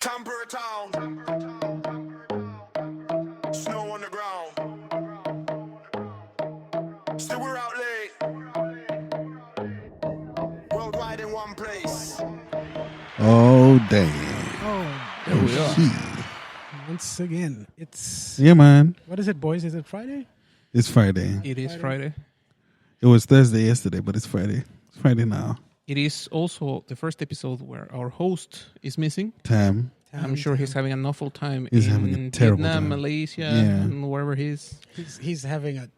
Tamper town, snow on the ground. Still we're out late, worldwide in one place. Oh, dang. Oh, Oh, we are. shit. Once again, it's Yeah, man. what is it, boys? Is it Friday? It's Friday. It is Friday. It was Thursday yesterday, but it's Friday. It's Friday now. It is also the first episode where our host is missing. Tam. I'm sure he's having an awful time He's in having a terrible Vietnam, time. Malaysia, Yeah. and wherever he is. He's having a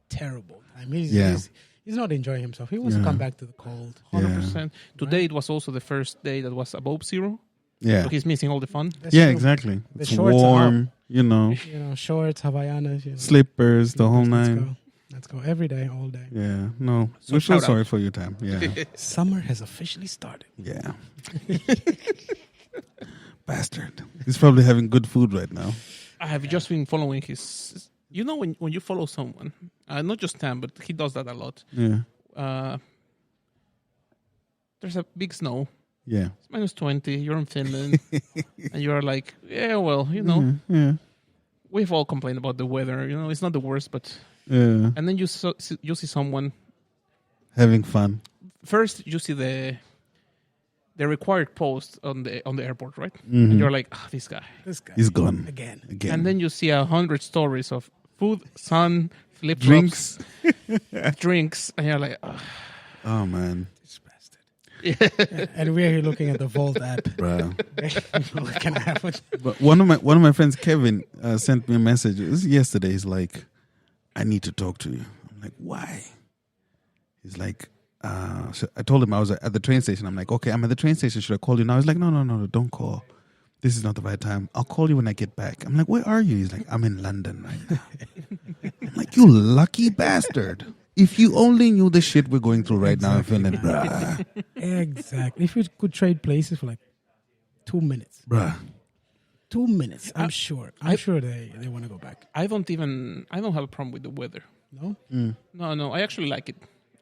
terrible time. He's not enjoying himself. He wants to Yeah. come back to the cold. 100%. Today it was also the first day that was above zero. Yeah. So he's missing all the fun. That's Yeah, true. exactly. The It's shorts are warm, you know, You know, shorts, Havaianas, slippers, the whole Let's nine. go. Let's go every day, all day. Yeah, no. So we feel shout out. sorry for you, Tam. Yeah. Summer has officially started. Yeah. Bastard. He's probably having good food right now. I have just been following his... You know when you follow someone, not just Tam, but he does that a lot. Yeah. There's a big snow. Yeah. It's minus 20. You're in Finland. And you're like, yeah, well, you know, Yeah. we've all complained about the weather. You know, it's not the worst, but... Yeah. And then you see someone... Having fun. First, you see the required post on the airport, right? Mhm. And you're like, this guy. This guy. He's gone. Again. And then you see 100 stories of food, sun, flip Drinks. drinks, and you're like, Oh, man. This bastard. Yeah, and we're here looking at the Volt app. Bro. What can happen? But one of my friends, Kevin, sent me a message. It was yesterday. He's like, I need to talk to you. I'm like, why? He's like, so I told him I was at the train station. I'm like, okay, I'm at the train station. Should I call you now? He's like, no, don't call. This is not the right time. I'll call you when I get back. I'm like, where are you? He's like, I'm in London right now. I'm like, you lucky bastard. If you only knew the shit we're going through right now in Finland, bruh. Exactly. If you could trade places for like 2 minutes. Bruh. 2 minutes. I'm sure they want to go back. I don't have a problem with the weather. No? No, I actually like it.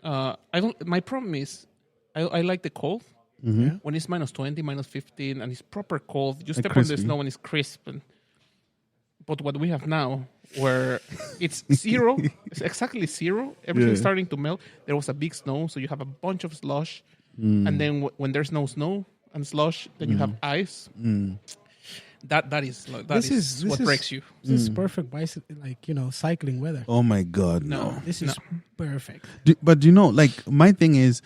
My problem is, I like the cold. Mm-hmm. Yeah. When it's minus 20, minus 15, and it's proper cold, you Like step on the crispy. snow and it's crisp. But what we have now, where it's zero, it's exactly zero, everything's Yeah. starting to melt. There was a big snow, so you have a bunch of slush. And then when there's no snow and slush, then you have ice. That is what breaks you. This is perfect bicycle, cycling weather. Oh my God, no. This is perfect. But you know, like my thing is,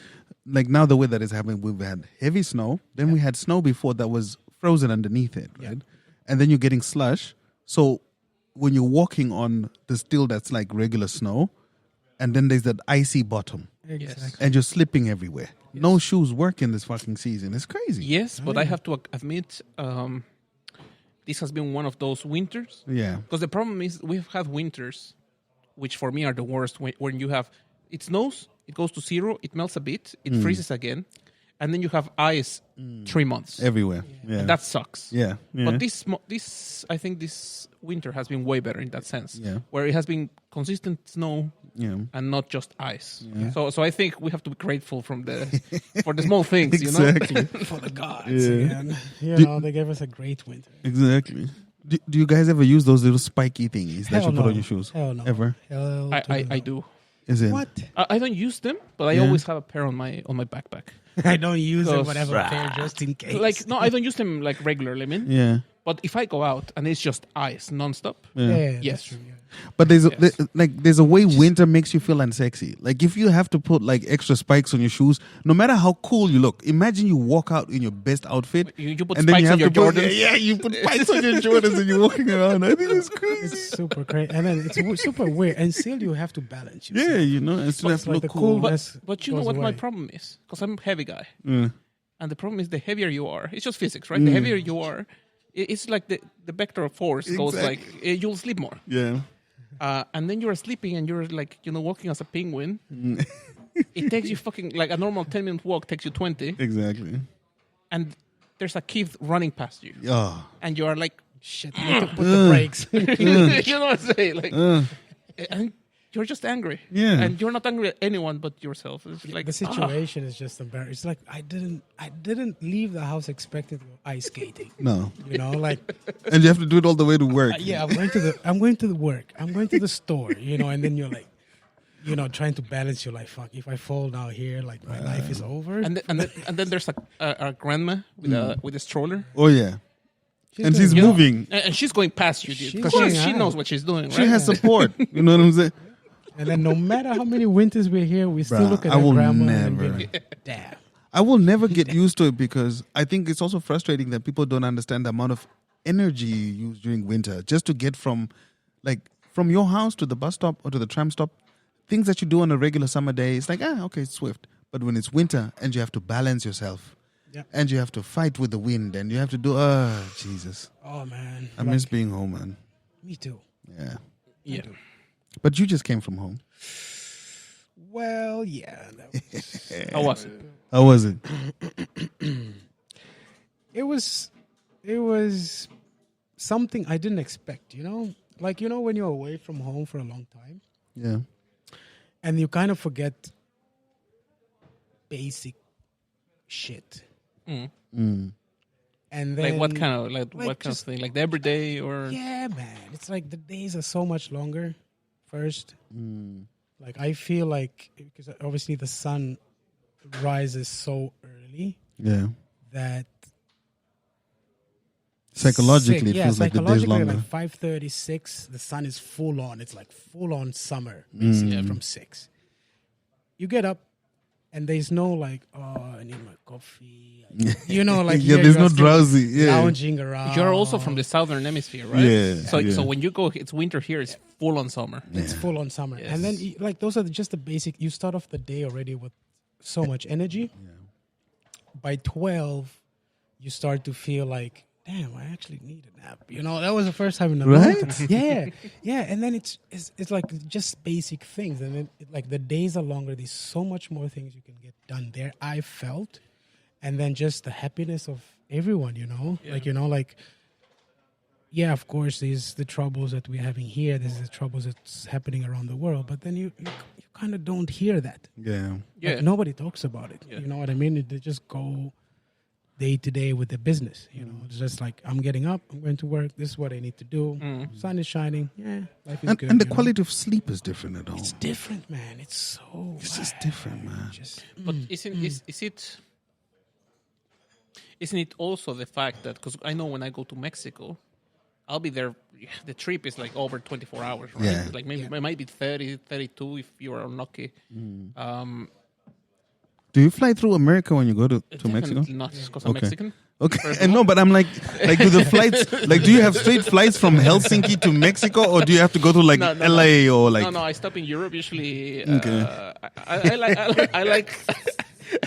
like now the way that is happening, we've had heavy snow. Then we had snow before that was frozen underneath it, right? And then you're getting slush. So when you're walking on the steel that's like regular snow, and then there's that icy bottom, Exactly. and you're slipping everywhere. No shoes work in this fucking season. It's crazy. Yes, but I have to admit, this has been one of those winters. Yeah. Because the problem is we've had winters, which for me are the worst, when you have, it snows, it goes to zero, it melts a bit, it freezes again, and then you have ice 3 months. Everywhere. Yeah. And that sucks. Yeah. Yeah. But I think this winter has been way better in that sense, Yeah. where it has been consistent snow Yeah. and not just ice. Yeah. So I think we have to be grateful for the small things, Exactly. you know. For the gods. Yeah. Again. They gave us a great winter. Exactly. Do you guys ever use those little spiky thingies that Hell you put no. on your shoes? Hell no. Ever? Hell to the I no. do. Is it? What? I don't use them, but I Yeah. always have a pair on my backpack. I don't use them, Those- whatever pair, just in case. Like no, I don't use them like regularly. I mean, Yeah. but if I go out and it's just ice nonstop, Yeah. That's Yes. true. Yeah. But there's Yes. there's a way winter makes you feel unsexy. Like if you have to put like extra spikes on your shoes, no matter how cool you look, imagine you walk out in your best outfit. you put and then spikes you on have your to put, Jordans. yeah, you put spikes on your Jordans and you're walking around. I think it's crazy. It's super great. And then it's super weird. And still you have to balance yourself. Yeah, you know, and still have It's to like look the cool. coolness But you know goes what my away. problem is? Because I'm a heavy guy, Yeah. and the problem is the heavier you are, it's just physics, right? The heavier you are, it's like the vector of force goes like you'll sleep more. Yeah. And then you're sleeping and you're like, walking as a penguin. It takes you like a normal 10-minute walk takes you 20. Exactly. And there's a kid running past you. Oh. And you are like, Shit, you need to put the brakes. you know what I'm saying? Like, and you're just angry. Yeah. And you're not angry at anyone but yourself. It's like The situation is just embarrassing. It's like I didn't leave the house expecting to go ice skating. No. You know, like And you have to do it all the way to work. yeah, I'm going to the work. I'm going to the store. You know, and then you're like, you know, trying to balance your life. Fuck, if I fall down here, like my life is over. and then there's a grandma with a stroller. Oh, yeah. And doing she's good. moving. And she's going past you, dude. She's Because going she out. knows what she's doing, right? She has support. You know what I'm saying? And then no matter how many winters we're here, we still Bruh, look at I our will grandma and never. be like, damn. I will never get used to it because I think it's also frustrating that people don't understand the amount of energy you use during winter just to get from your house to the bus stop or to the tram stop. Things that you do on a regular summer day, it's like, okay, it's swift. But when it's winter and you have to balance yourself Yep. and you have to fight with the wind and you have to do, Jesus. Oh man, I miss being home, man. me too. Yeah. Yeah. But you just came from home. Well, yeah, that was, How was it? How was it? it was something I didn't expect. You know, like when you're away from home for a long time Yeah. and you kind of forget basic shit. Mm. And then Like what kind of what kind of just- thing? Like the everyday or Yeah, man. It's like the days are so much longer. First, like I feel like because obviously the sun rises so early Yeah. that Psychologically, it yeah, feels like the day's psychologically, longer. like 5:36, the sun is full on. It's like full on summer, basically from 6. You get up, and there's no like, oh, I need my coffee. You know, like Yeah, you're there's no still drowsy. Yeah. lounging around. you're also from the southern hemisphere, right? Yeah, So yeah. so when you go, it's winter here. It's full on summer. It's full on summer, Yes. and then like those are just the basic. You start off the day already with so much energy. By 12, you start to feel like, damn, I actually need a nap. You know, that was the first time in a long Right? time. Yeah, yeah. And then it's like just basic things, and then like the days are longer. There's so much more things you can get done there. I felt, and then just the happiness of everyone. You know, like yeah, of course, there's the troubles that we're having here. There's the troubles that's happening around the world. But then you kind of don't hear that. Yeah. Yeah. Like, nobody talks about it. Yeah. You know what I mean? They just go day to day with their business. You know, it's just like, I'm getting up, I'm going to work. This is what I need to do. Sun is shining. Yeah, life is good. And the you know? quality of sleep is different at home. It's different, man. It's so. It's just different, man. But isn't it also the fact that because I know when I go to Mexico, I'll be there. The trip is like over 24 hours, right? Yeah. Like maybe it might be 30, 32 if you are unlucky. Do you fly through America when you go to Mexico? Definitely not because I'm Okay. Mexican. Okay, and no, but I'm like do the flights, like, do you have straight flights from Helsinki to Mexico, or do you have to go to like No, LA or like? No, I stop in Europe usually. Okay. I like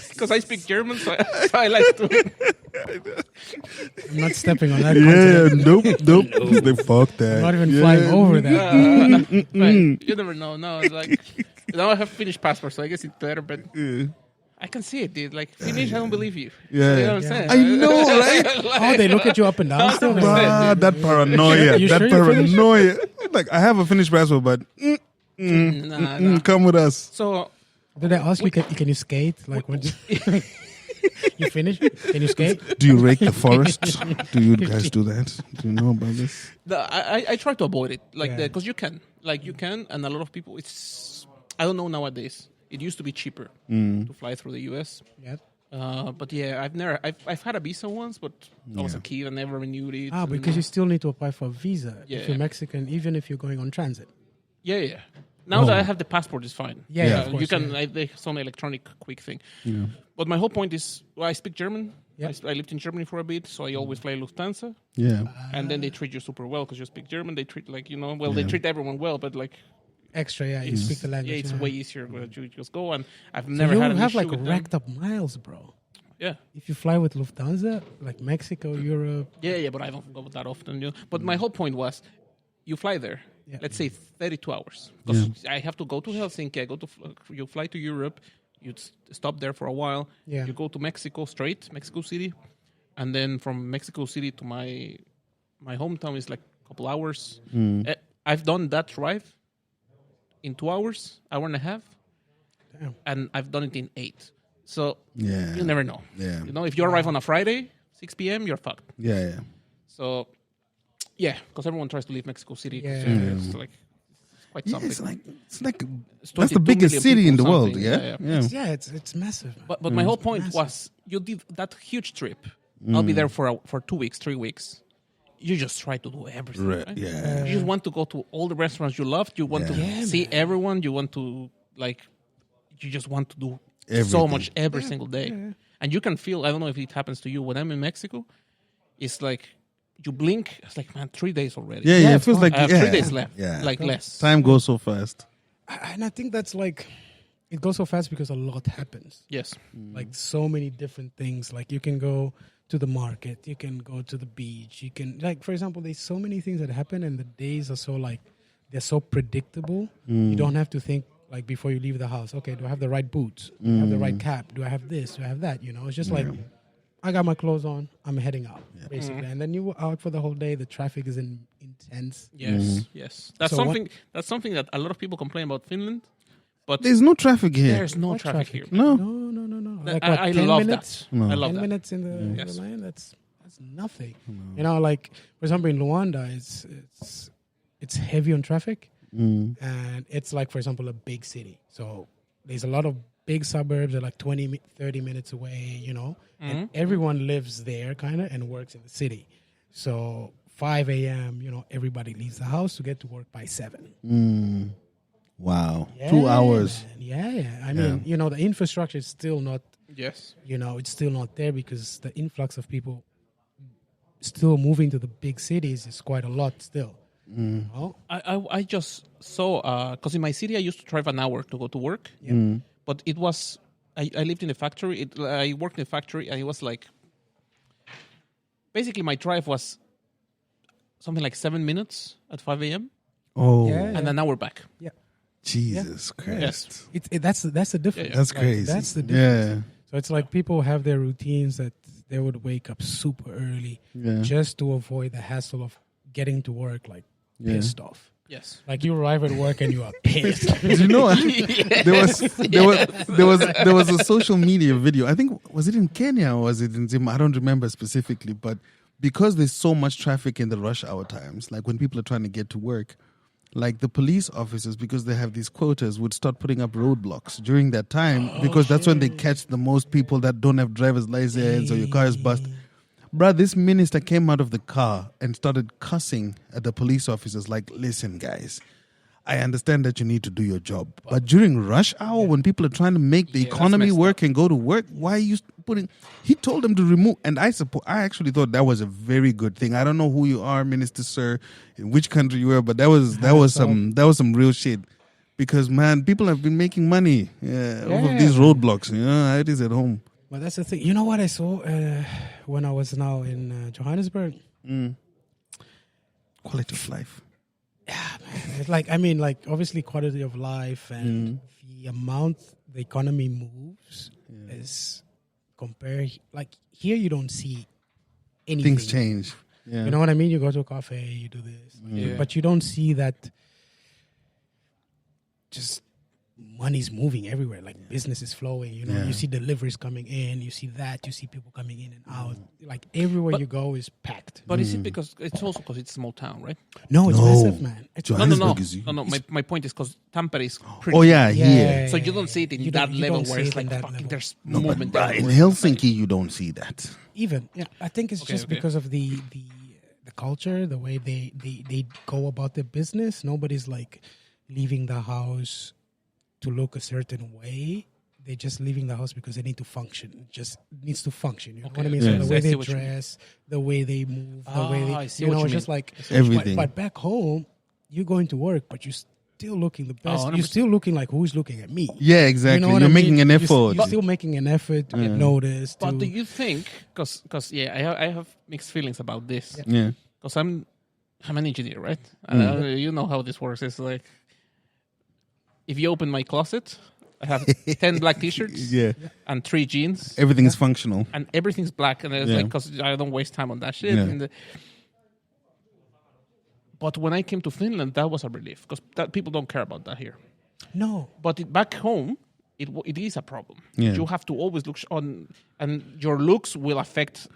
because I speak German, so I like to. I'm not stepping on that. Yeah, continent. nope. They fuck that. I'm not even Yeah. flying over that. Right. You never know. No, it's like now I have Finnish passport, so I guess it's better. But Yeah. I can see it, dude. Like Finnish, I don't believe you. Yeah. You know what I'm saying? I know, right? Oh, they look at you up and down still? That paranoia. You That sure you're Finnish? paranoia. Like, I have a Finnish passport, but Nah. come with us. So Did I ask you, can you skate? Like, what? You finish? Can you skate? Do you rake the forest? Do you guys do that? Do you know about this? I try to avoid it, like Yeah. because you can, and a lot of people. It's I don't know nowadays. It used to be cheaper to fly through the U.S. Yeah. But yeah, I've had a visa once, but I was a kid. I never renewed it. Because you still need to apply for a visa Yeah. if you're Mexican, even if you're going on transit. Yeah. Now that I have the passport, it's fine. Yeah, of course, you can. yeah. There's some electronic quick thing. Yeah. But my whole point is, I speak German. Yeah. I lived in Germany for a bit, so I always fly Lufthansa, Yeah. and then they treat you super well because you speak German. They treat they treat everyone well, but like Extra, yeah. You speak the language. yeah, it's yeah. way easier when you just go. And I've So never you had an have issue like with them. racked up miles, bro. Yeah. If you fly with Lufthansa, like Mexico, Europe. Yeah, but I don't go that often. But my whole point was, you fly there. Yeah. Let's say 32 hours. Because I have to go to Helsinki. You fly to Europe. You stop there for a while. Yeah. You go to Mexico straight, Mexico City, and then from Mexico City to my hometown is like a couple hours. I've done that drive in 2 hours, hour and a half, Damn. and I've done it in 8. So Yeah. you never know. Yeah. You know, if you arrive on a Friday, 6 p.m., you're fucked. Yeah. So, yeah, because everyone tries to leave Mexico City. 'Cause, Yeah. It's like it's quite Yeah, something. it's like It's that's the 22 biggest million city in the people, world. something. Yeah. Yeah. It's massive. Man. But my whole point Massive. was, you did that huge trip. I'll be there for 2 weeks, 3 weeks. You just try to do everything. Right, Right? yeah. You just want to go to all the restaurants you loved. You want to Yeah, see man. everyone. You want to you just want to do so Everything. much every single day. And you can feel, I don't know if it happens to you, when I'm in Mexico, it's like you blink, it's like, man, 3 days already. Yeah, it of feels course. like I have 3 days left. Yeah. Like less. Time goes so fast. And I think that's like, it goes so fast because a lot happens. Yes. Like so many different things. Like you can go to the market, you can go to the beach, you can, like, for example, there's so many things that happen and the days are so like, they're so predictable. You don't have to think like before you leave the house, okay, do I have the right boots? Do I have the right cap? Do I have this? Do I have that? You know, it's just like, I got my clothes on, I'm heading out, basically. And then you were out for the whole day, the traffic is intense. Yes. Yes. That's So what- something that a lot of people complain about Finland, but There's no traffic here. there's no What traffic traffic? here. No. No. Like, I, what, I 10 love minutes? that. I love 10 that. minutes in the Yes. line, that's nothing. You know, like, for example, in Luanda, it's heavy on traffic. And it's like, for example, a big city. So there's a lot of big suburbs that are like 30 minutes away, you know, and everyone lives there kind of and works in the city. So 5 a.m., you know, everybody leaves the house to get to work by 7. Wow. Yeah, 2 hours. man. Yeah. I mean, you know, the infrastructure is still not, Yes. you know, it's still not there because the influx of people still moving to the big cities is quite a lot still. You know? I just saw, because in my city I used to drive an hour to go to work. But it was, I lived in a factory. I worked in a factory and it was like, basically my drive was something like 7 minutes at 5 a.m. Oh, Yeah. and an hour back. Yeah. Jesus Christ. Yes. That's the difference. Yeah. That's Like, crazy. that's the difference. Yeah. So it's like people have their routines that they would wake up super early Yeah. just to avoid the hassle of getting to work like pissed off. Yes. Like you arrive at work and you are pissed. You know, there was a social media video. I think was it in Kenya or was it in Zim? I don't remember specifically, but because there's so much traffic in the rush hour times, like when people are trying to get to work, like the police officers, because they have these quotas, would start putting up roadblocks during that time because that's when they catch the most people that don't have driver's license or your car is bust. Bruh, this minister came out of the car and started cussing at the police officers like, listen, guys, I understand that you need to do your job. But during rush hour, when people are trying to make the Yeah, that's economy messed work and go to work, why are you putting... He told them to remove... And I actually thought that was a very good thing. I don't know who you are, Minister Sir, in which country you were, but that was some real shit. Because, man, people have been making money over these roadblocks. You know, how it is at home. But that's the thing. You know what I saw when I was now in Johannesburg? Quality of life. It's like, I mean, like, obviously quality of life and the amount the economy moves is compared. Like, here you don't see anything. Things change. Yeah. You know what I mean? You go to a cafe, you do this. Yeah. But you don't see that just money's moving everywhere. Like, business is flowing. You know, Yeah. you see deliveries coming in. You see that. You see people coming in and out. Like, everywhere you go is packed. But is it because it's also because it's a small town, right? No, it's No. massive, man. It's Johannesburg is huge. No. My point is because Tampere is pretty. Oh, yeah, Yeah. here. So you don't see it in You that don't- you level don't where see it's it in like that fucking level. there's No, but movement bruh, in everywhere. Helsinki, you don't see that. even. Yeah, I think it's Okay, just okay. because of the culture, the way they go about their business. Nobody's like leaving the house to look a certain way. They're just leaving the house because they need to function. It just needs to function. You know what I mean? Yeah. So the way I see they what you mean. dress, the way they move, the way I they, see you what know, you it's just mean. like Everything. But back home, you're going to work, but you're still looking the best. 100%. You're still looking like who's looking at me. Yeah, exactly. You know what You're I making mean? an effort. You're still making an effort to get noticed. But to- do you think? Because I have mixed feelings about this. Yeah. Because I'm an engineer, right? And you know how this works. It's like if you open my closet, I have 10 black T-shirts Yeah. and 3 jeans, Everything is functional. and everything's black. And it's Yeah. like because I don't waste time on that shit. Yeah. But when I came to Finland, that was a relief because people don't care about that here. No. But back home, it is a problem. Yeah. You have to always look on, and your looks will affect.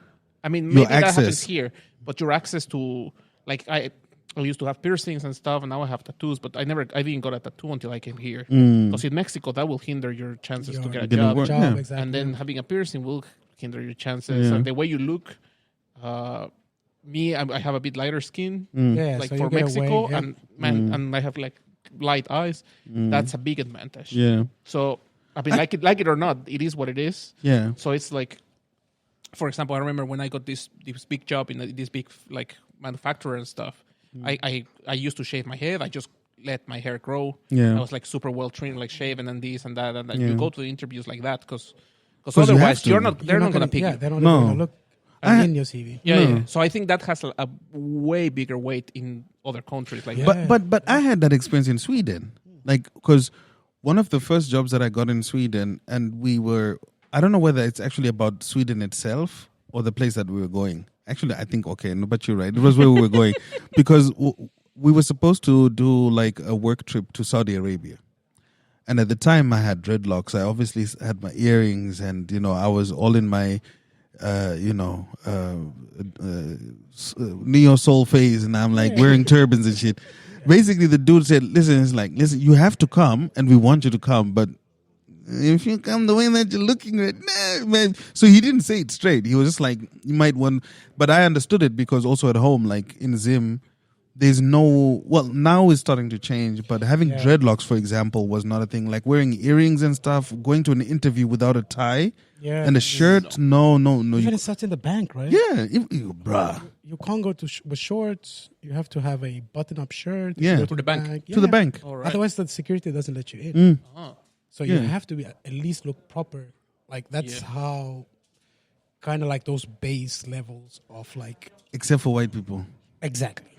I mean, Your maybe that access. happens here, but your access to, like, I used to have piercings and stuff, and now I have tattoos. But I didn't get a tattoo until I came here. Because in Mexico, that will hinder your chances to get a Gonna job. work. Yeah. Exactly. And then having a piercing will hinder your chances. Yeah. And the way you look, I have a bit lighter skin, Yeah, like so for you get Mexico, away, yeah. and I have like light eyes. That's a big advantage. Yeah. So I mean, like it or not, it is what it is. Yeah. So it's like, for example, I remember when I got this big job in this big like manufacturer and stuff. I used to shave my head. I just let my hair grow. Yeah. I was like super well trained, like shaven and this and that, and then Yeah. you go to the interviews like that because you have otherwise to. they're not gonna pick Yeah, you. they're not No. going to look I- in your CV. Yeah, No. yeah. So I think that has a way bigger weight in other countries. Like, Yeah. But I had that experience in Sweden, like because one of the first jobs that I got in Sweden, and I don't know whether it's actually about Sweden itself or the place that we were going. Actually, I think no, but you're right. It was where we were going because we were supposed to do like a work trip to Saudi Arabia. And at the time, I had dreadlocks. I obviously had my earrings, and I was all in my, neo soul phase, and I'm like wearing turbans and shit. Basically, the dude said, "Listen, you have to come, and we want you to come, but if you come the way that you're looking right now, man." So he didn't say it straight. He was just like, "You might want," but I understood it because also at home, like in Zim, there's no, well, now it's starting to change, but having dreadlocks, for example, was not a thing. Like wearing earrings and stuff, going to an interview without a tie and a shirt, no. Even it starts in the bank, right? Yeah, bruh. You can't go to with shorts. You have to have a button-up shirt. Yeah. You go To the bank. To the bank. all right. Otherwise, the security doesn't let you in. Oh. So you Yeah. have to be at least look proper. Like that's how, kind of like those base levels of like Except for white people. exactly.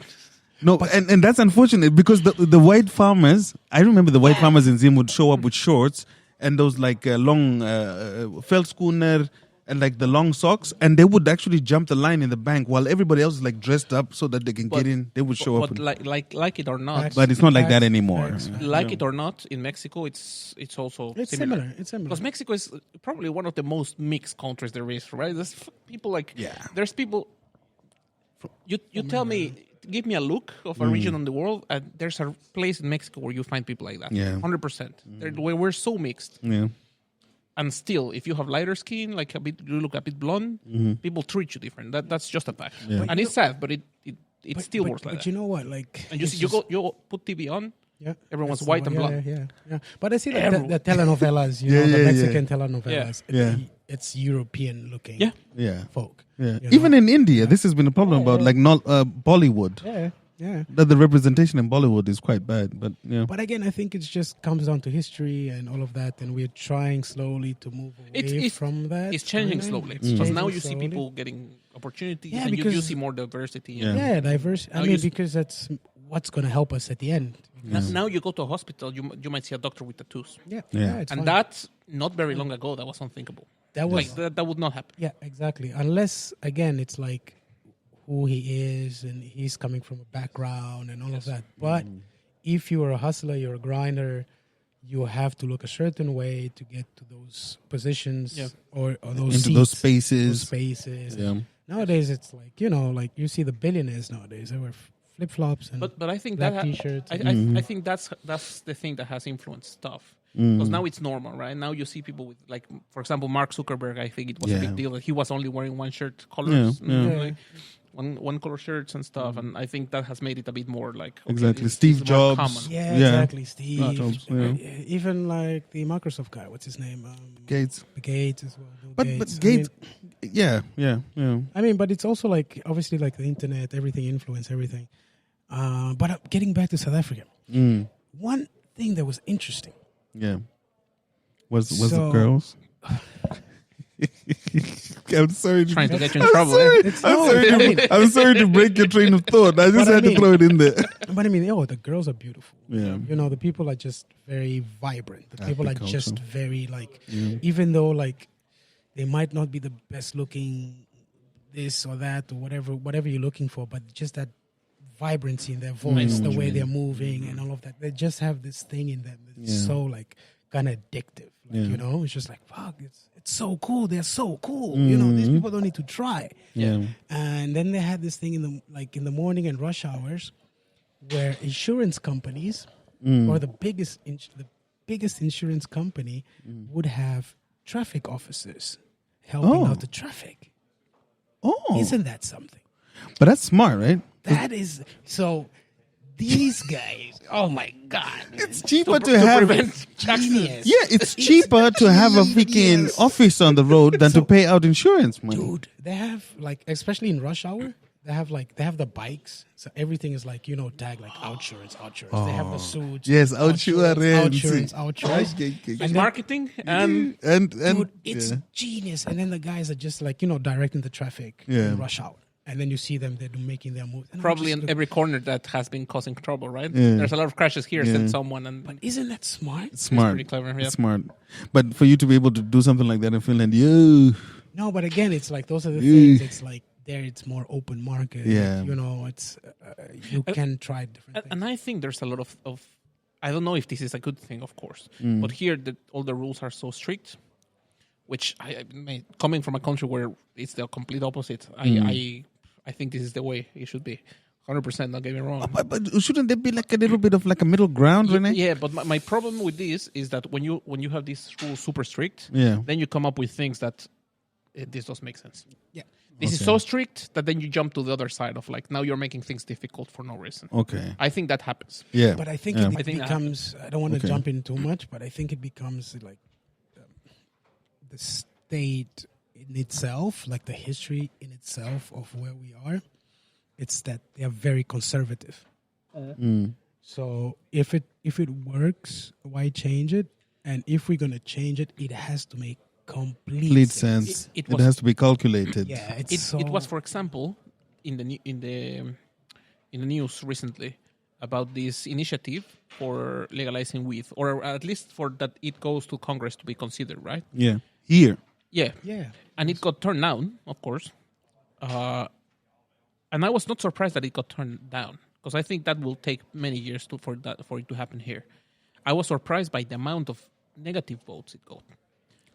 No, and that's unfortunate because the white farmers, I remember the white farmers in Zim would show up with shorts and those like long veldschooner and like the long socks, and they would actually jump the line in the bank while everybody else is like dressed up so that they can get in. They would show up. But like it or not, But it's not like that anymore. like it or not, in Mexico, it's also It's similar. It's similar. Because Mexico is probably one of the most mixed countries there is, right? There's people like there's people. You tell me, give me a look of a region in the world, and there's a place in Mexico where you find people like that. Yeah. 100%. We're so mixed, Yeah. and still, if you have lighter skin, like you look a bit blonde, people treat you different. That's just a fact, and it's sad, but it still works like but that. you know what? Like, And you it's see, just- you put TV on. Yeah, Everyone's that's white the and one. blonde. Yeah. But I see like Everyone. the telenovelas, Yeah, the yeah, Mexican telenovelas. Yeah. It's European looking. Yeah. Yeah. folk. Yeah. you Even know? in India, this has been a problem about like not Bollywood. Yeah. That the representation in Bollywood is quite bad, but yeah. But again, I think it just comes down to history and all of that, and we're trying slowly to move away It's- from that. It's changing kinda. slowly It's because now changing you see slowly. people getting opportunities, Yeah, and you because- see more diversity. Yeah. Yeah, diverse. I Now mean, you s- because that's what's going to help us at the end. Now you go to a hospital, you might see a doctor with tattoos, Yeah, Yeah. it's and fine. that's not very long ago. That was unthinkable. that was Like that would not happen. yeah, exactly. Unless again, it's like who he is and he's coming from a background and all of that. But if you're a hustler, you're a grinder, you have to look a certain way to get to those positions Yeah. or those Into those seats, spaces. those spaces. Yeah. Nowadays, it's like like you see the billionaires nowadays. They wear flip flops and But I think black that t-shirts. I think that's the thing that has influenced stuff. Because now it's normal, right? Now you see people with, like, for example, Mark Zuckerberg. I think it was a Yeah. big deal that he was only wearing one shirt colors, Yeah. like one color shirts and stuff. And I think that has made it a bit more like Exactly. this Steve is more Jobs. common. Yeah, Yeah. exactly. Steve. Jobs, yeah. Even like the Microsoft guy. What's his name? Gates. Gates as well. Bill But Gates. Gates, yeah. I mean, but it's also like obviously like the internet, everything influence everything. But getting back to South Africa, one thing that was interesting. Yeah. Was the So- girls? I'm sorry. Trying to get you in I'm trouble. sorry. It's- I'm, no, sorry I mean- to, I'm sorry to break your train of thought. I just But I had to mean- throw it in there. But I mean, the girls are beautiful. Yeah. The people are just very vibrant. The people are Happy just culture. very like, even though like they might not be the best looking, this or that or whatever you're looking for, but just that vibrancy in their voice, the way they're moving, and all of that. They just have this thing in them that's so like kind of addictive. Like, you know, it's just like, fuck, it's so cool. They're so cool. You know, these people don't need to try. Yeah. And then they had this thing in the morning and rush hours, where insurance companies or the biggest insurance company would have traffic officers helping out the traffic. Oh. Isn't that something? But that's smart, right? That is so. These guys, oh my god, It's cheaper to have genius. Yeah, it's cheaper to have a freaking office on the road than to pay out insurance money. Dude, they have like, especially in rush hour, they have the bikes, so everything is like, you know, tagged like outsurance. They have the suits. Yes, outsurance. And It's marketing and dude, it's genius. And then the guys are just like, you know, directing the traffic in rush hour. And then you see them, they're making their moves. And probably in every corner that has been causing trouble, right? There's a lot of crashes here. Send someone and But isn't that smart? It's smart. pretty clever, yeah. It's smart. But for you to be able to do something like that in Finland, you No, but again, it's like those are the things. It's like there, it's more open market. Yeah. You know, it's you can try different things. And I think there's a lot of I don't know if this is a good thing, of course, but here all the rules are so strict, which coming from a country where it's the complete opposite, I think this is the way it should be. 100%, don't get me wrong. but shouldn't there be like a little bit of like a middle ground, Rene? Yeah, but my problem with this is that when you have these rules super strict, Yeah. then you come up with things that this doesn't make sense. Yeah. This is so strict that then you jump to the other side of like, now you're making things difficult for no reason. Okay. I think that happens. Yeah. But I think Yeah. it becomes, I don't want to jump in too much, but I think it becomes like the state in itself, like the history in itself of where we are. It's that they are very conservative. So if it works, why change it? And if we're going to change it, it has to make complete sense. It It was- has to be calculated. Yeah, It was, for example, in the news recently about this initiative for legalizing weed, or at least for that it goes to Congress to be considered, right? Yeah. Here. Yeah. Yeah. And it got turned down, of course. And I was not surprised that it got turned down, because I think that will take many years for it to happen here. I was surprised by the amount of negative votes it got.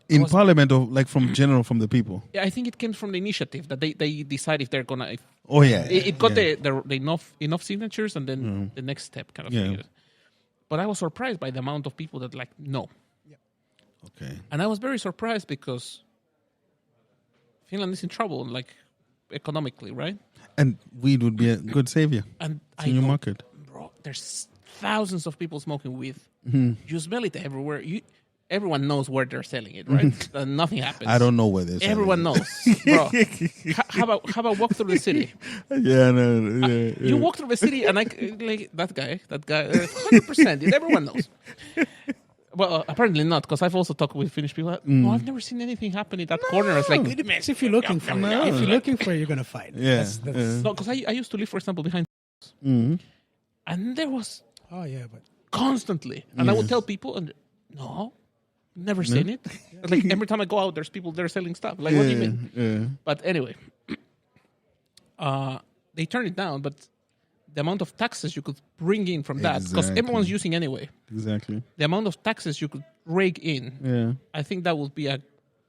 In Parliament, or like from the people? Yeah, I think it came from the initiative that they decide if they're gonna. It got the enough signatures, and then the next step kind of thing. But I was surprised by the amount of people that like no. Okay. And I was very surprised because Finland is in trouble, like economically, right? And weed would be a good savior. And It's a new market. Bro, there's thousands of people smoking weed. You smell it everywhere. Everyone knows where they're selling it, right? Nothing happens. I don't know where this. Everyone knows, bro. How about walk through the city? Yeah, no. You walk through the city, and like that guy, 100%. Everyone knows. Well, apparently not, because I've also talked with Finnish people. No, I've never seen anything happen in that corner. It's like, It depends if you're looking for it. If you're looking for it, you're gonna find it. Yeah. That's no, because I used to live, for example, behind, and there was oh yeah, but constantly, and I would tell people, and no, never seen it. Like every time I go out, there's people there selling stuff. Like, what do you mean? Yeah. But anyway, they turned it down, but the amount of taxes you could bring in from that, because everyone's using anyway. Exactly. The amount of taxes you could rake in, I think that would be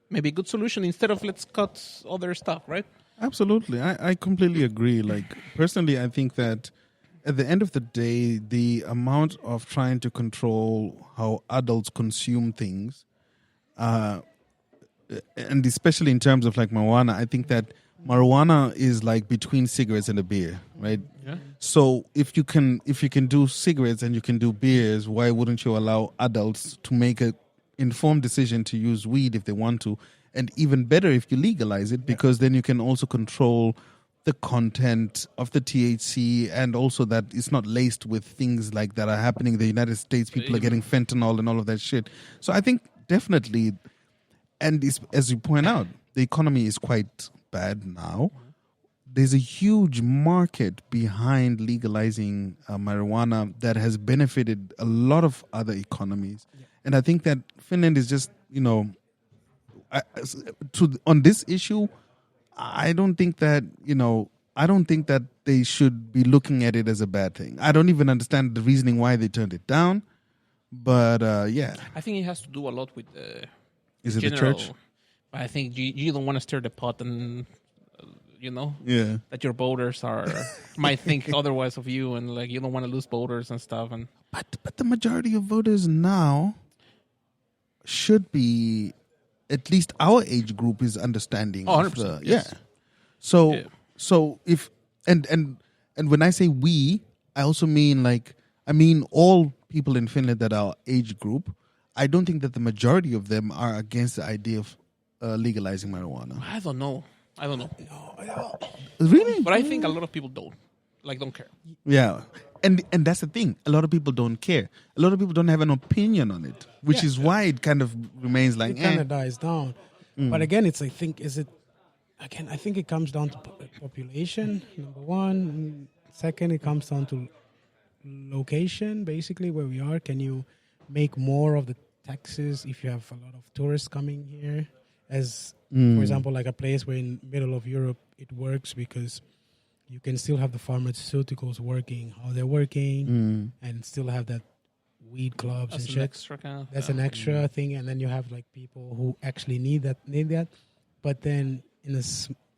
maybe a good solution instead of let's cut other stuff, right? Absolutely. I completely agree. Like, personally, I think that at the end of the day, the amount of trying to control how adults consume things, and especially in terms of like marijuana, I think that marijuana is like between cigarettes and a beer, right? Yeah. So if you can do cigarettes and you can do beers, why wouldn't you allow adults to make a informed decision to use weed if they want to? And even better if you legalize it, because then you can also control the content of the THC, and also that it's not laced with things like that are happening in the United States. People are getting fentanyl and all of that shit. So I think definitely, and as you point out, the economy is quite bad now. There's a huge market behind legalizing marijuana that has benefited a lot of other economies. Yeah. And I think that Finland is just, on this issue, I don't think that they should be looking at it as a bad thing. I don't even understand the reasoning why they turned it down. But yeah. I think it has to do a lot with Is it the general. church? I think you don't want to stir the pot, and Yeah. that your voters might think otherwise of you, and like you don't want to lose voters and stuff. And But the majority of voters now should be, at least our age group is understanding. Oh, of 100%, yeah. yes. So if and when I say we, I also mean all people in Finland that are age group. I don't think that the majority of them are against the idea of legalizing marijuana. I don't know. Really? But I think a lot of people don't care. Yeah. And that's the thing. A lot of people don't care. A lot of people don't have an opinion on it, which is why it kind of remains like it kind of dies down. But again, I think it comes down to population, number one. Second, it comes down to location, basically, where we are. Can you make more of the taxes if you have a lot of tourists coming here? As, for example, like a place where in middle of Europe, it works because you can still have the pharmaceuticals working how they're working and still have that weed clubs That's and an shit. extra kind of. That's an extra thing, and then you have like people who actually need that. But then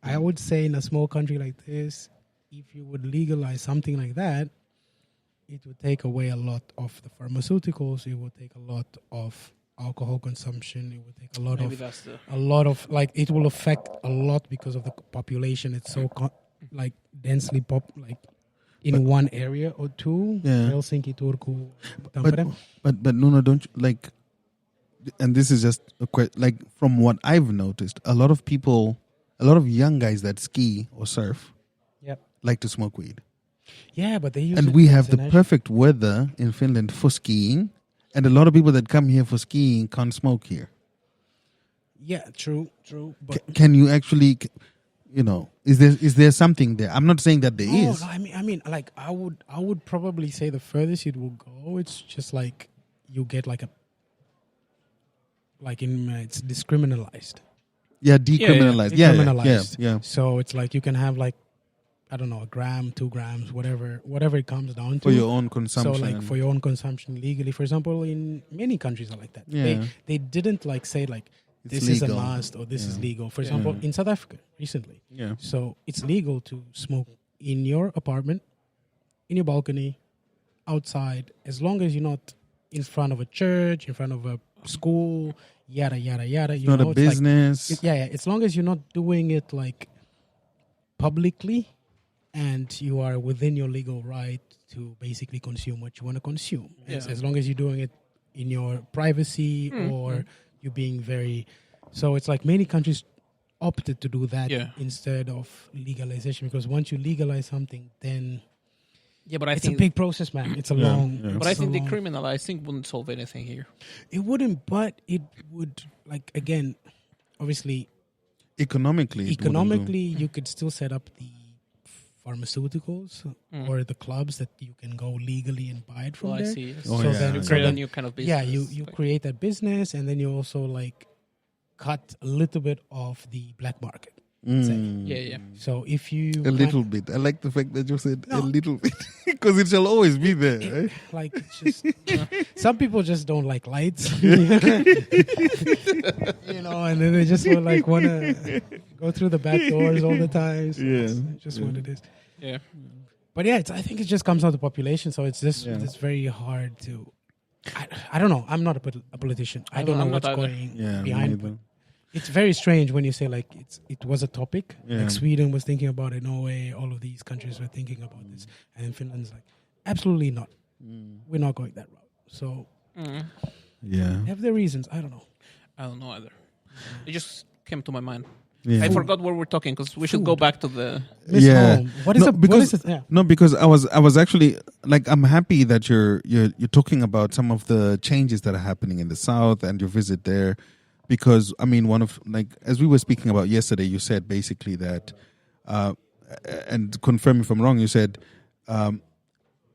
I would say in a small country like this, if you would legalize something like that, it would take away a lot of the pharmaceuticals. It would take a lot of alcohol consumption. It would take a lot it will affect a lot because of the population. It's so densely in one area or two. Yeah. Helsinki, Turku, Tampere. But Nuno, don't you, like, and this is just a like from what I've noticed, a lot of young guys that ski or surf like to smoke weed. Yeah, but they use and it we as have the an perfect weather in Finland for skiing, and a lot of people that come here for skiing can't smoke here. Yeah, true. But Can you actually, is there something there? I'm not saying that there is. No, I mean, like I would probably say the furthest it will go. It's just like you get it's discriminalized. Yeah, decriminalized. Decriminalized. Yeah. So it's like you can have I don't know, 1 gram, 2 grams, whatever it comes down to. For your own consumption. So for your own consumption legally. For example, in many countries are like that. Yeah. They didn't say It's this is a legal. must or this is legal. For example, in South Africa recently. Yeah. So it's legal to smoke in your apartment, in your balcony, outside, as long as you're not in front of a church, in front of a school, yada, yada, yada. It's not a business. As long as you're not doing it publicly and you are within your legal right to basically consume what you want to consume. Yeah. As long as you're doing it in your privacy or you're being very... So it's like many countries opted to do that instead of legalization, because once you legalize something, then but I it's think a big process, man. It's a long... But I think decriminalizing wouldn't solve anything here. It wouldn't, but it would, again, obviously... Economically, you could still set up the pharmaceuticals or the clubs that you can go legally and buy it from there. I see. You create a new kind of business. Yeah, you create that business, and then you also cut a little bit of the black market. Yeah. So if you a little bit, I like the fact that you said a little bit, because it shall always be there, right? It's just some people just don't like lights, and then they just want to go through the back doors all the time. So it's just what it is. Yeah. But I think it just comes out of the population. So it's just it's very hard to. I don't know. I'm not a politician. I don't know what's going behind. But it's very strange when you say it was a topic. Like Sweden was thinking about it, Norway, all of these countries were thinking about this, and in Finland's absolutely not. We're not going that route. So have their reasons. I don't know. I don't know either. It just came to my mind. Yeah. I forgot where we're talking because we should go back to the. Home. What is it? Yeah. No, because I was actually I'm happy that you're talking about some of the changes that are happening in the South and your visit there, because one of as we were speaking about yesterday, you said basically that, and confirm me if I'm wrong, you said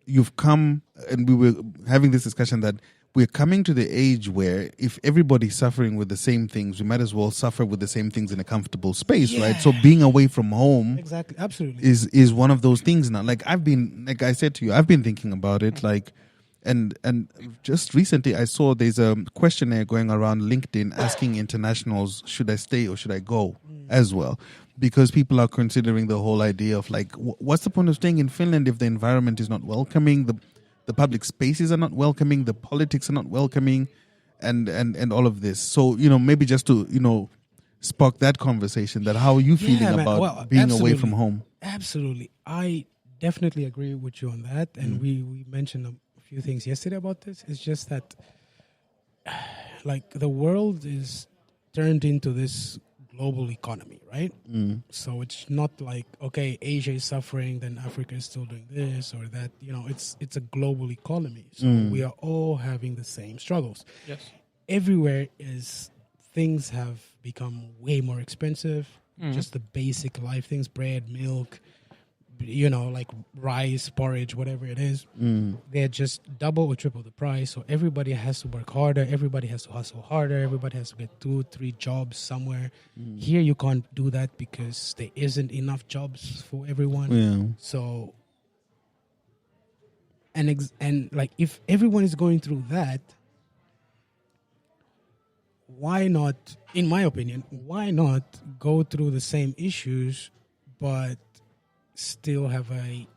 you've come, and we were having this discussion that we're coming to the age where if everybody's suffering with the same things, we might as well suffer with the same things in a comfortable space, right? So being away from home Exactly. Absolutely. is one of those things now. Like like I said to you, I've been thinking about it, like, and just recently I saw there's a questionnaire going around LinkedIn asking internationals, should I stay or should I go as well? Because people are considering the whole idea of like, what's the point of staying in Finland if the environment is not welcoming, the public spaces are not welcoming, the politics are not welcoming, and all of this. So, maybe just to, spark that conversation, that how are you feeling about being away from home? Absolutely. I definitely agree with you on that. And we mentioned a few things yesterday about this. It's just that like the world is turned into this global economy, right? So it's not like, okay, Asia is suffering, then Africa is still doing this or that. It's a global economy. So we are all having the same struggles. Yes. Everywhere things have become way more expensive. Just the basic life things, bread, milk, like rice, porridge, whatever it is. They're just double or triple the price. So everybody has to work harder. Everybody has to hustle harder. Everybody has to get 2-3 jobs somewhere. Here you can't do that because there isn't enough jobs for everyone. Yeah. So, and like if everyone is going through that, why not, in my opinion, why not go through the same issues, but still have a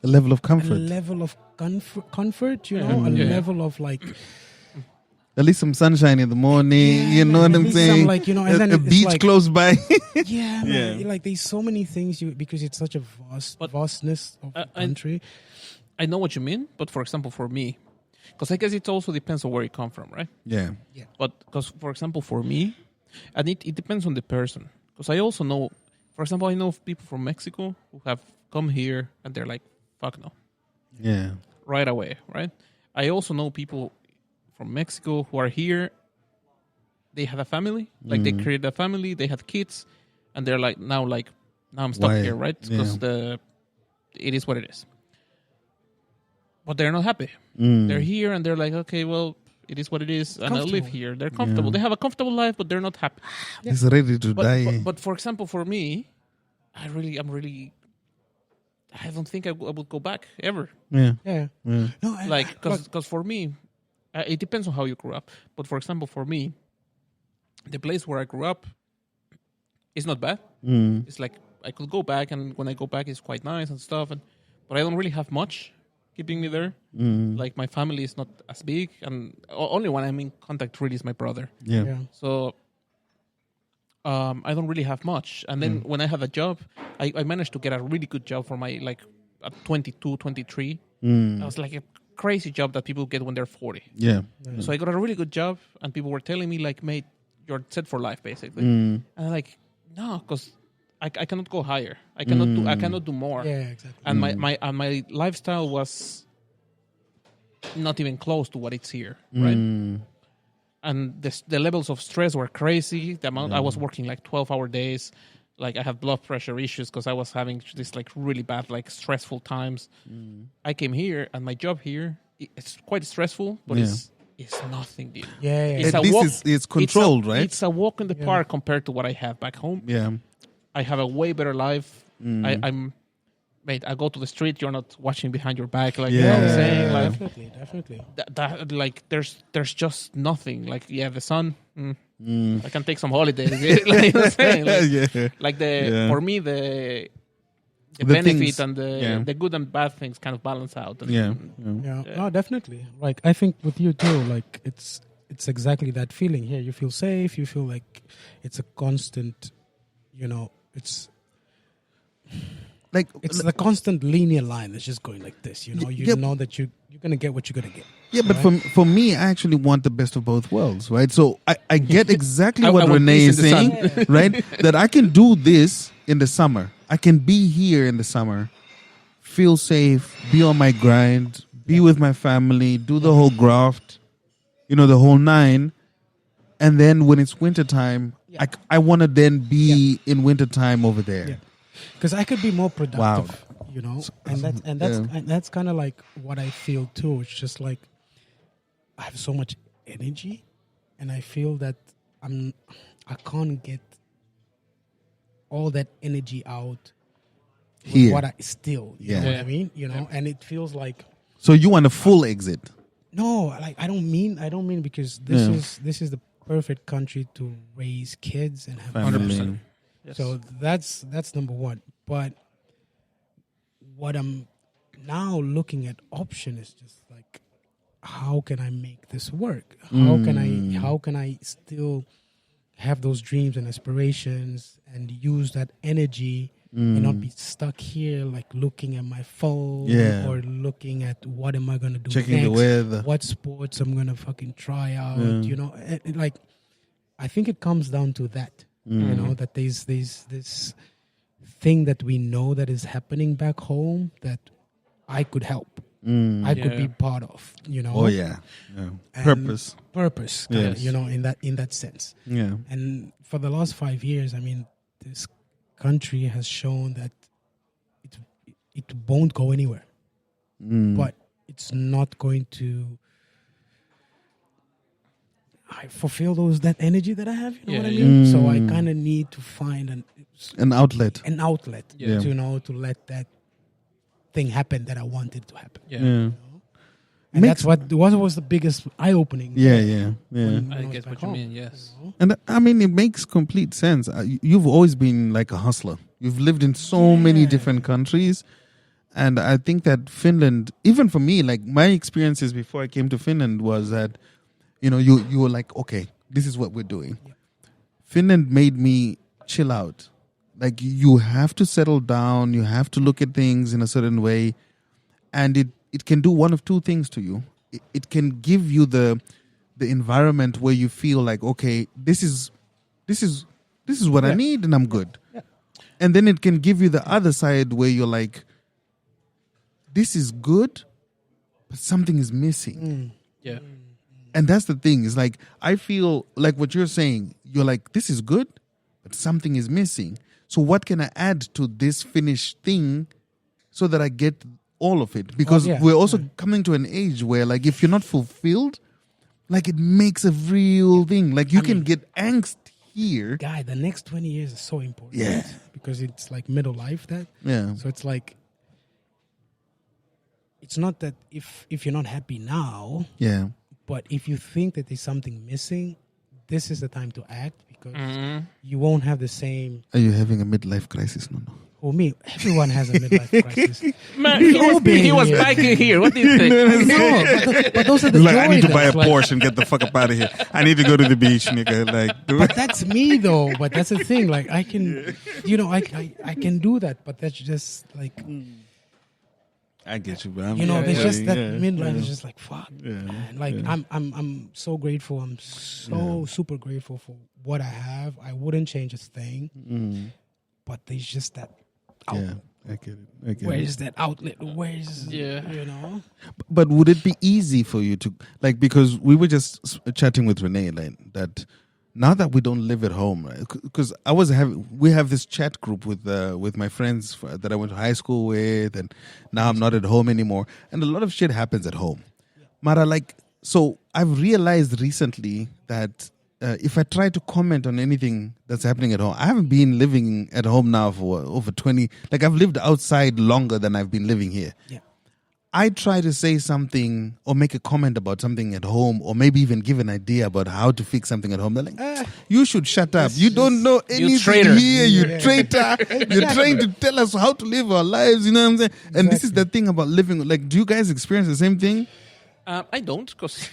level of comfort. a level of comfort, level of like at least some sunshine in the morning, you know what I'm saying? Like, and then a beach like, close by. Yeah, man. Like there's so many things because it's such a vastness of the country. I know what you mean, but for example, for me, because I guess it also depends on where you come from, right? Yeah. But because, for example, for me, and it depends on the person. Because I also know, for example, I know people from Mexico who have come here and they're like, fuck no. Yeah. Right away, right? I also know people from Mexico who are here. They had a family, like they created a family, they had kids, and they're like, now I'm stuck here, right? Because it is what it is. But they're not happy. They're here and they're like, okay, well, it is what it is, and I live here. They're comfortable. They have a comfortable life, but they're not happy. He's ready to die. But for example, for me, I don't think I would go back ever. No, because for me, it depends on how you grew up. But for example, for me, the place where I grew up is not bad. It's like I could go back, and when I go back, it's quite nice and stuff. But I don't really have much keeping me there. Like my family is not as big, and only one I'm in contact really is my brother. Yeah. So I don't really have much. And then when I had a job, I managed to get a really good job for my at 22, 23. That was like a crazy job that people get when they're 40. Yeah. So I got a really good job, and people were telling me like, mate, you're set for life basically. And I'm like, no, because I cannot go higher. I cannot do more. Yeah, exactly. And my lifestyle was not even close to what it's here, right? And the levels of stress were crazy. The amount I was working like 12-hour days. Like I have blood pressure issues because I was having this like really bad, like stressful times. I came here, and my job here, it's quite stressful, but it's nothing, dude. It's controlled, right? It's a walk in the park compared to what I have back home. Yeah. I have a way better life. Mate, I go to the street, you're not watching behind your back, like you know what I'm saying? Like, definitely. That like there's just nothing. Like the sun. I can take some holidays. Like you know what I'm saying? Like, for me the benefit things, and the good and bad things kind of balance out. And, No, definitely. Like I think with you too, like it's exactly that feeling here. You feel safe. You feel like it's a constant. It's the constant linear line that's just going like this. You know that you're gonna get what you're gonna get. Yeah, but for me, I actually want the best of both worlds, right? So I get exactly what Renee is saying, right? That I can do this in the summer. I can be here in the summer, feel safe, be on my grind, be with my family, do the whole graft, the whole nine. And then when it's wintertime, I want to then be in wintertime over there. Because I could be more productive, and that's kind of like what I feel too. It's just like I have so much energy, and I feel that I can't get all that energy out with Here. what I still, you know Yeah. what I mean? You know, and it feels like So you want a full exit? no, like I don't mean because this Yeah. is the perfect country to raise kids and have Family. children. Yes. So that's number one. But what I'm now looking at option is just like, how can I make this work? How can I still have those dreams and aspirations and use that energy and not be stuck here like looking at my phone Yeah. or looking at what am I gonna do Checking the next, weather. what sports I'm gonna fucking try out, you know. Like I think it comes down to that. You know, that there's this thing that we know that is happening back home that I could help. I could be part of, you know. Oh yeah. And Purpose. kinda, Yes. you know, in that sense. Yeah. And for the last 5 years, I mean, this country has shown that it won't go anywhere, but it's not going to fulfill that energy that I have. You know what I mean? So I kind of need to find An outlet. an outlet, Yeah. to, you know, to let that thing happen that I wanted to happen. Yeah. Yeah. And Makes- that's what was the biggest eye opening. Yeah. Yeah. Yeah. when I was get back what you home, mean. Yes. you know? And I mean, it makes complete sense. You've always been like a hustler. You've lived in so many different countries. And I think that Finland, even for me, like my experiences before I came to Finland was that, you know, you were like, okay, this is what we're doing. Yeah. Finland made me chill out. Like you have to settle down. You have to look at things in a certain way. And it can do one of two things to you. It can give you the environment where you feel like, okay, this is what I need and I'm good. Yeah. And then it can give you the other side where you're like, this is good, but something is missing. Yeah. And that's the thing. Is like, I feel like what you're saying, you're like, this is good, but something is missing. So what can I add to this finished thing so that I get all of it? Because we're also coming to an age where like, if you're not fulfilled, like it makes a real thing. Like you can get angst here. Guy, the next 20 years is so important. Yeah. Because it's like middle life that. Yeah. So it's like, it's not that if you're not happy now, Yeah. but if you think that there's something missing, this is the time to act because you won't have the same. Are you having a midlife crisis? No. For me, everyone has a midlife crisis. Man, We all been he was here. biking here. What do you think? No, but those are the Like, I need to joy buy a that's like- Porsche and get the fuck up out of here. I need to go to the beach, nigga. Like, But that's me though. But that's the thing. Like I can, you know, I can do that. But that's just like, I get you, bro. you know, there's just that yeah, midlife is just like fuck. Yeah. Man. Like I'm so grateful. I'm so super grateful for what I have. I wouldn't change a thing. But there's just that. Yeah, I get it. I get Where it. is that outlet? Where's you know? But would it be easy for you to like, because we were just chatting with Renee like that now that we don't live at home, right? Because we have this chat group with my friends that I went to high school with, and now I'm not at home anymore, and a lot of shit happens at home. Mara, like, so I've realized recently that if I try to comment on anything that's happening at home, I haven't been living at home now for over 20. Like I've lived outside longer than I've been living here. Yeah. I try to say something or make a comment about something at home, or maybe even give an idea about how to fix something at home. They're like, you should shut up. You don't know anything traitor. here. You traitor. You're trying to tell us how to live our lives. You know what I'm saying? And this is the thing about living. Like, do you guys experience the same thing? I don't, because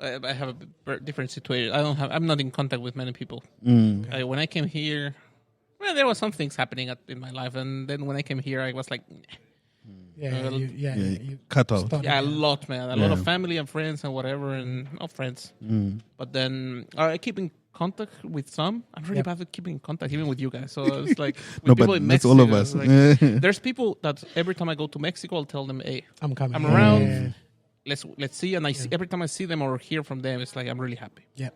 I have a different situation. I'm not in contact with many people. When I came here, well, there was some things happening in my life, and then when I came here, I was like, You Cut out. start- a lot, man, a lot of family and friends and whatever, and not friends. But then I keep in contact with some. I'm really bad at keeping in contact, even with you guys. So it's like with No, people but in that's Mexico. all of us. like, there's people that every time I go to Mexico, I'll tell them, "Hey, I'm coming. I'm around. Let's see." And I see, every time I see them or hear from them, it's like I'm really happy. Yeah.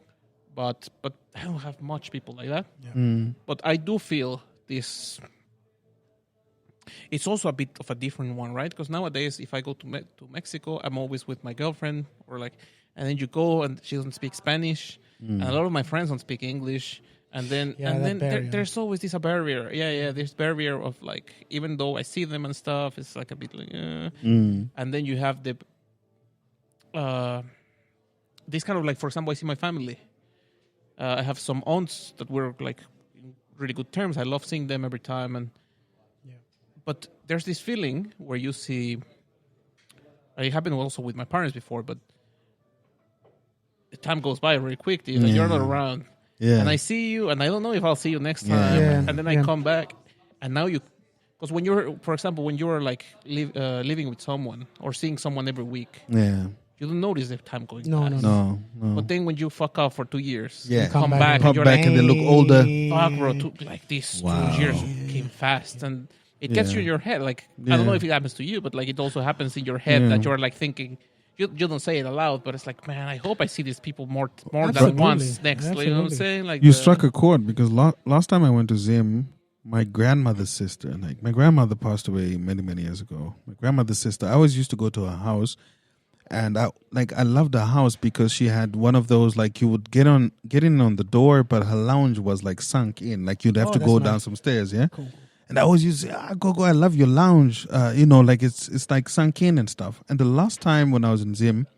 But I don't have much people like that. Yeah. But I do feel this. it's also a bit of a different one, right? Because nowadays, if I go to to Mexico, I'm always with my girlfriend, or like, and then you go and she doesn't speak Spanish, and a lot of my friends don't speak English, and then there's always this a barrier. Yeah, this barrier of like, even though I see them and stuff, it's like a bit like, and then you have the this kind of like, for example, I see my family. I have some aunts that were like in really good terms. I love seeing them every time, but there's this feeling where you see. It happened also with my parents before, but the time goes by really quick. You're not around, and I see you, and I don't know if I'll see you next time. And then I come back, and now because when you're, for example, when you're like living with someone or seeing someone every week, you don't notice the time going past. No. But then when you fuck off for 2 years, you come back, pop and you're back, like, and they look older. fuck, bro, like these 2 years came fast, and it gets you in your head. Like, I don't know if it happens to you, but like it also happens in your head that you're like thinking. You don't say it aloud, but it's like, man, I hope I see these people more than once next. You know what I'm saying? Like, you struck a chord, because last time I went to Zim, my grandmother's sister, like my grandmother passed away many years ago. My grandmother's sister, I always used to go to her house, and I loved her house because she had one of those, like, you would get in on the door, but her lounge was like sunk in, like you'd have to go down some stairs. Cool. And I always used to say, go, I love your lounge. Like it's like sunk in and stuff. And the last time when I was in Zim,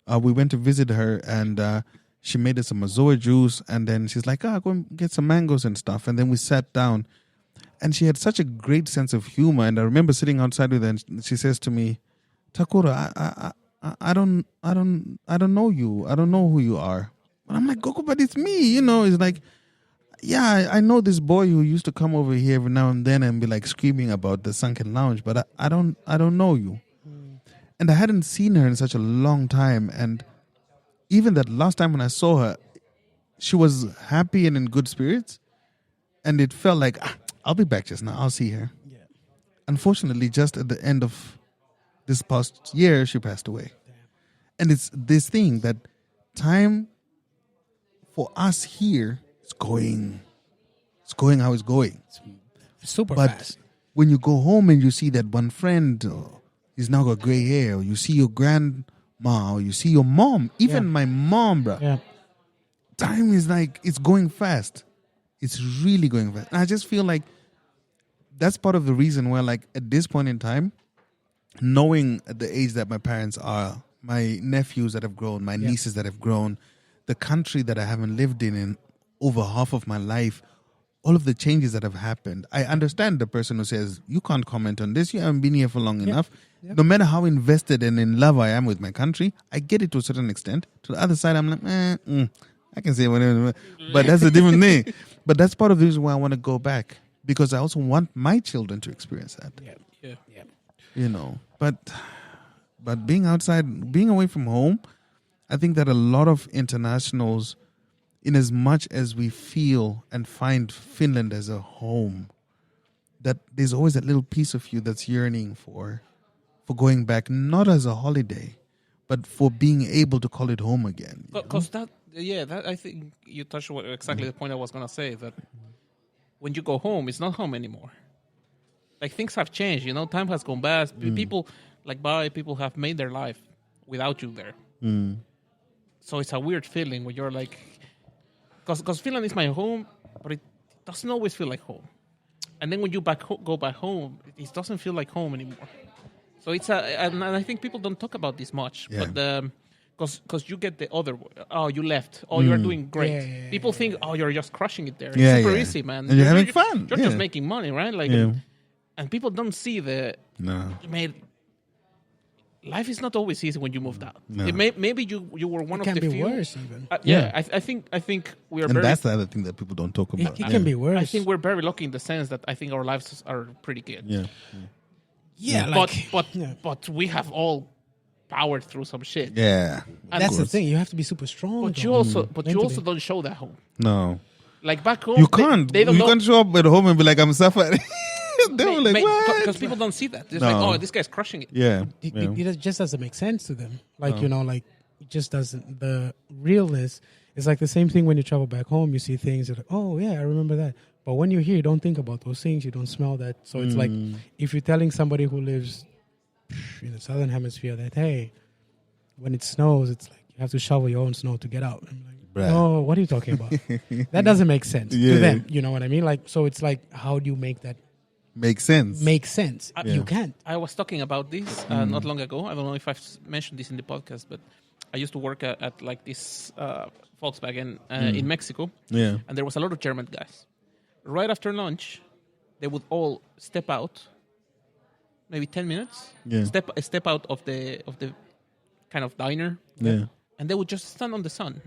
we went to visit her, and she made us some mazoa juice. And then she's like, go and get some mangoes and stuff. And then we sat down, and she had such a great sense of humor. And I remember sitting outside with her, and she says to me, Takura, I don't know you. I don't know who you are. And I'm like, Goku, but it's me. It's like, yeah, I know this boy who used to come over here every now and then and be like screaming about the sunken lounge, but I don't know you. And I hadn't seen her in such a long time. And even that last time when I saw her, she was happy and in good spirits. And it felt like, I'll be back just now. I'll see her. Yeah. Unfortunately, just at the end of this past year, she passed away. Damn. And it's this thing that time for us here, it's going how it's going. Super but fast. When you go home and you see that one friend, he's now got gray hair, or you see your grandma, or you see your mom, even my mom, bro. Yeah. Time is like, it's going fast. It's really going fast. And I just feel like that's part of the reason where, like, at this point in time, knowing at the age that my parents are, my nephews that have grown, my nieces that have grown, the country that I haven't lived in over half of my life, all of the changes that have happened. I understand the person who says, you can't comment on this, you haven't been here for long enough. Yep. No matter how invested and in love I am with my country, I get it to a certain extent. To the other side, I'm like, I can say whatever, but that's a different thing. But that's part of the reason why I want to go back, because I also want my children to experience that. Yeah. But being outside, being away from home, I think that a lot of internationals, in as much as we feel and find Finland as a home, that there's always that little piece of you that's yearning for going back, not as a holiday, but for being able to call it home again. Because that I think you touched on exactly the point I was going to say, that when you go home, it's not home anymore. Like, things have changed, time has gone by. People, people have made their life without you there. So it's a weird feeling when you're like, because Finland is my home, but it doesn't always feel like home. And then when you go back home, it doesn't feel like home anymore. So it's and I think people don't talk about this much, but because you get the other, you left, you're doing great. People think, you're just crushing it there. It's super easy, man. And you're having fun. You're just making money, right? Like, and people don't see life is not always easy when you moved out. No. Maybe you were one of the few. It can be worse even. I think we are. And that's the other thing that people don't talk about. It can be worse. I think we're very lucky in the sense that I think our lives are pretty good. But we have all powered through some shit. Yeah, and that's the thing. You have to be super strong. But you also don't show that home. No, like back home, you can't. They don't. You can't show up at home and be like, I'm suffering. They were like, what? Because people don't see that. It's like, this guy's crushing it. Yeah. It just doesn't make sense to them. Like, it just doesn't. The realness It's like the same thing when you travel back home. You see things, you're like, oh yeah, I remember that. But when you're here, you don't think about those things. You don't smell that. So it's like if you're telling somebody who lives in the southern hemisphere that, hey, when it snows, it's like you have to shovel your own snow to get out. I'm like, oh, what are you talking about? That doesn't make sense to them. You know what I mean? Like, so it's like, how do you make that make sense? You can't. I was talking about this not long ago. I don't know if I've mentioned this in the podcast, but I used to work at like this Volkswagen in Mexico. Yeah. And there was a lot of German guys. Right after lunch, they would all step out, maybe 10 minutes. Yeah. Step out of the kind of diner. Yeah. And they would just stand on the sun.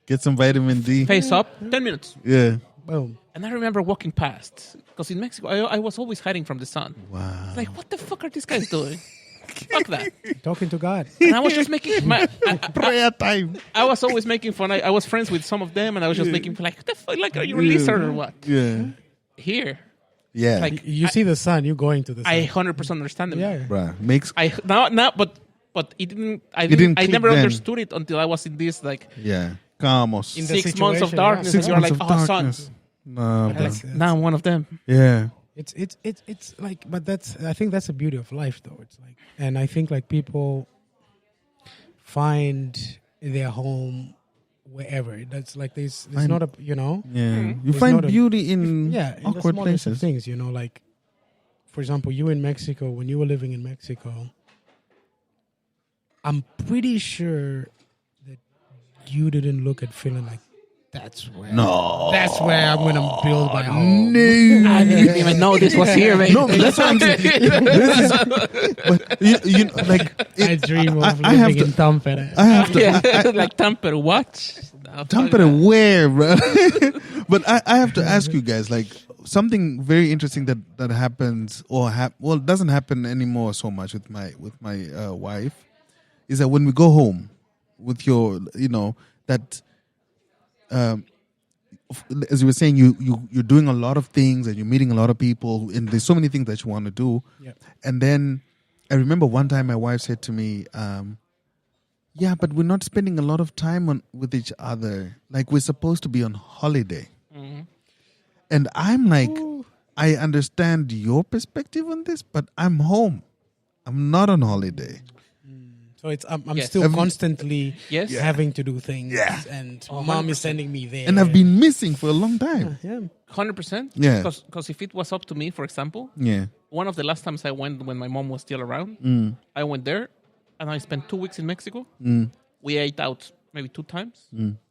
Get some vitamin D. Face up, 10 minutes. Yeah. Boom. And I remember walking past, because in Mexico, I was always hiding from the sun. Wow. It's like, what the fuck are these guys doing? Fuck that. Talking to God. And I was just making... Prayer time. I was always making fun. I was friends with some of them, and I was just making fun. Like, what the fuck? Like, are you a lizard or what? Yeah. Here. Yeah. Like, You see the sun, you're going to the sun. I 100% understand them. Yeah. Bruh. Makes... But it didn't. I click never then. understood it until I was in this like Yeah. Calmos. In the 6 months of situation, darkness. yeah. And you're like, of oh, son. darkness. Nah, bro. Now I'm one of them. Yeah. It's like, but I think that's the beauty of life, though. It's like, and I think like people find their home wherever. That's like there's not a Yeah. You There's find not a- beauty in in the awkward smallest of places. things, like, for example, you in Mexico, when you were living in Mexico, I'm pretty sure that you didn't look at feeling like that's where I'm gonna build my home. No. I didn't even know this was here, man. No, but that's what I'm saying. But you know, like I dream of I have living in to. Tampere. I have to. Like Tamper, what? Dump it away, bro. But I have to ask you guys, like, something very interesting that happens or it doesn't happen anymore so much with my wife, is that when we go home with your, that as you were saying, you're doing a lot of things and you're meeting a lot of people and there's so many things that you want to do. Yep. And then I remember one time my wife said to me, yeah, but we're not spending a lot of time with each other. Like, we're supposed to be on holiday. Mm-hmm. And I'm like, I understand your perspective on this, but I'm home. I'm not on holiday. So it's I'm Yes. still constantly Yes. having to do things, Yeah. and mom is sending me there. And I've been missing for a long time. yeah. 100%. Yeah. Because if it was up to me, for example, Yeah. one of the last times I went when my mom was still around, I went there and I spent 2 weeks in Mexico. We ate out maybe 2 times.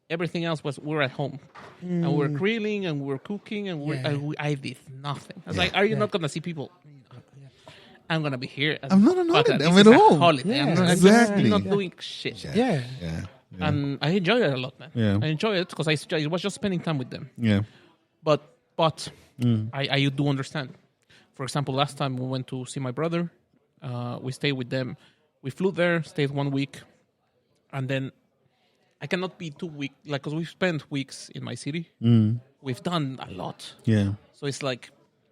Everything else was we were at home. And we were grilling and we were cooking and I did nothing. I was like, are you not going to see people? I'm going to be here. I'm not on Fuck holiday. that. I'm This at is a home. holiday. Yeah, I'm exactly. not doing shit. Yeah. Yeah. And I enjoy it a lot, man. Yeah. I enjoy it because I was just spending time with them. Yeah. But I do understand. For example, last time we went to see my brother, we stayed with them. We flew there, stayed 1 week, and then I cannot be 2 weeks, like, because we've spent weeks in my city. We've done a lot. Yeah. So it's like,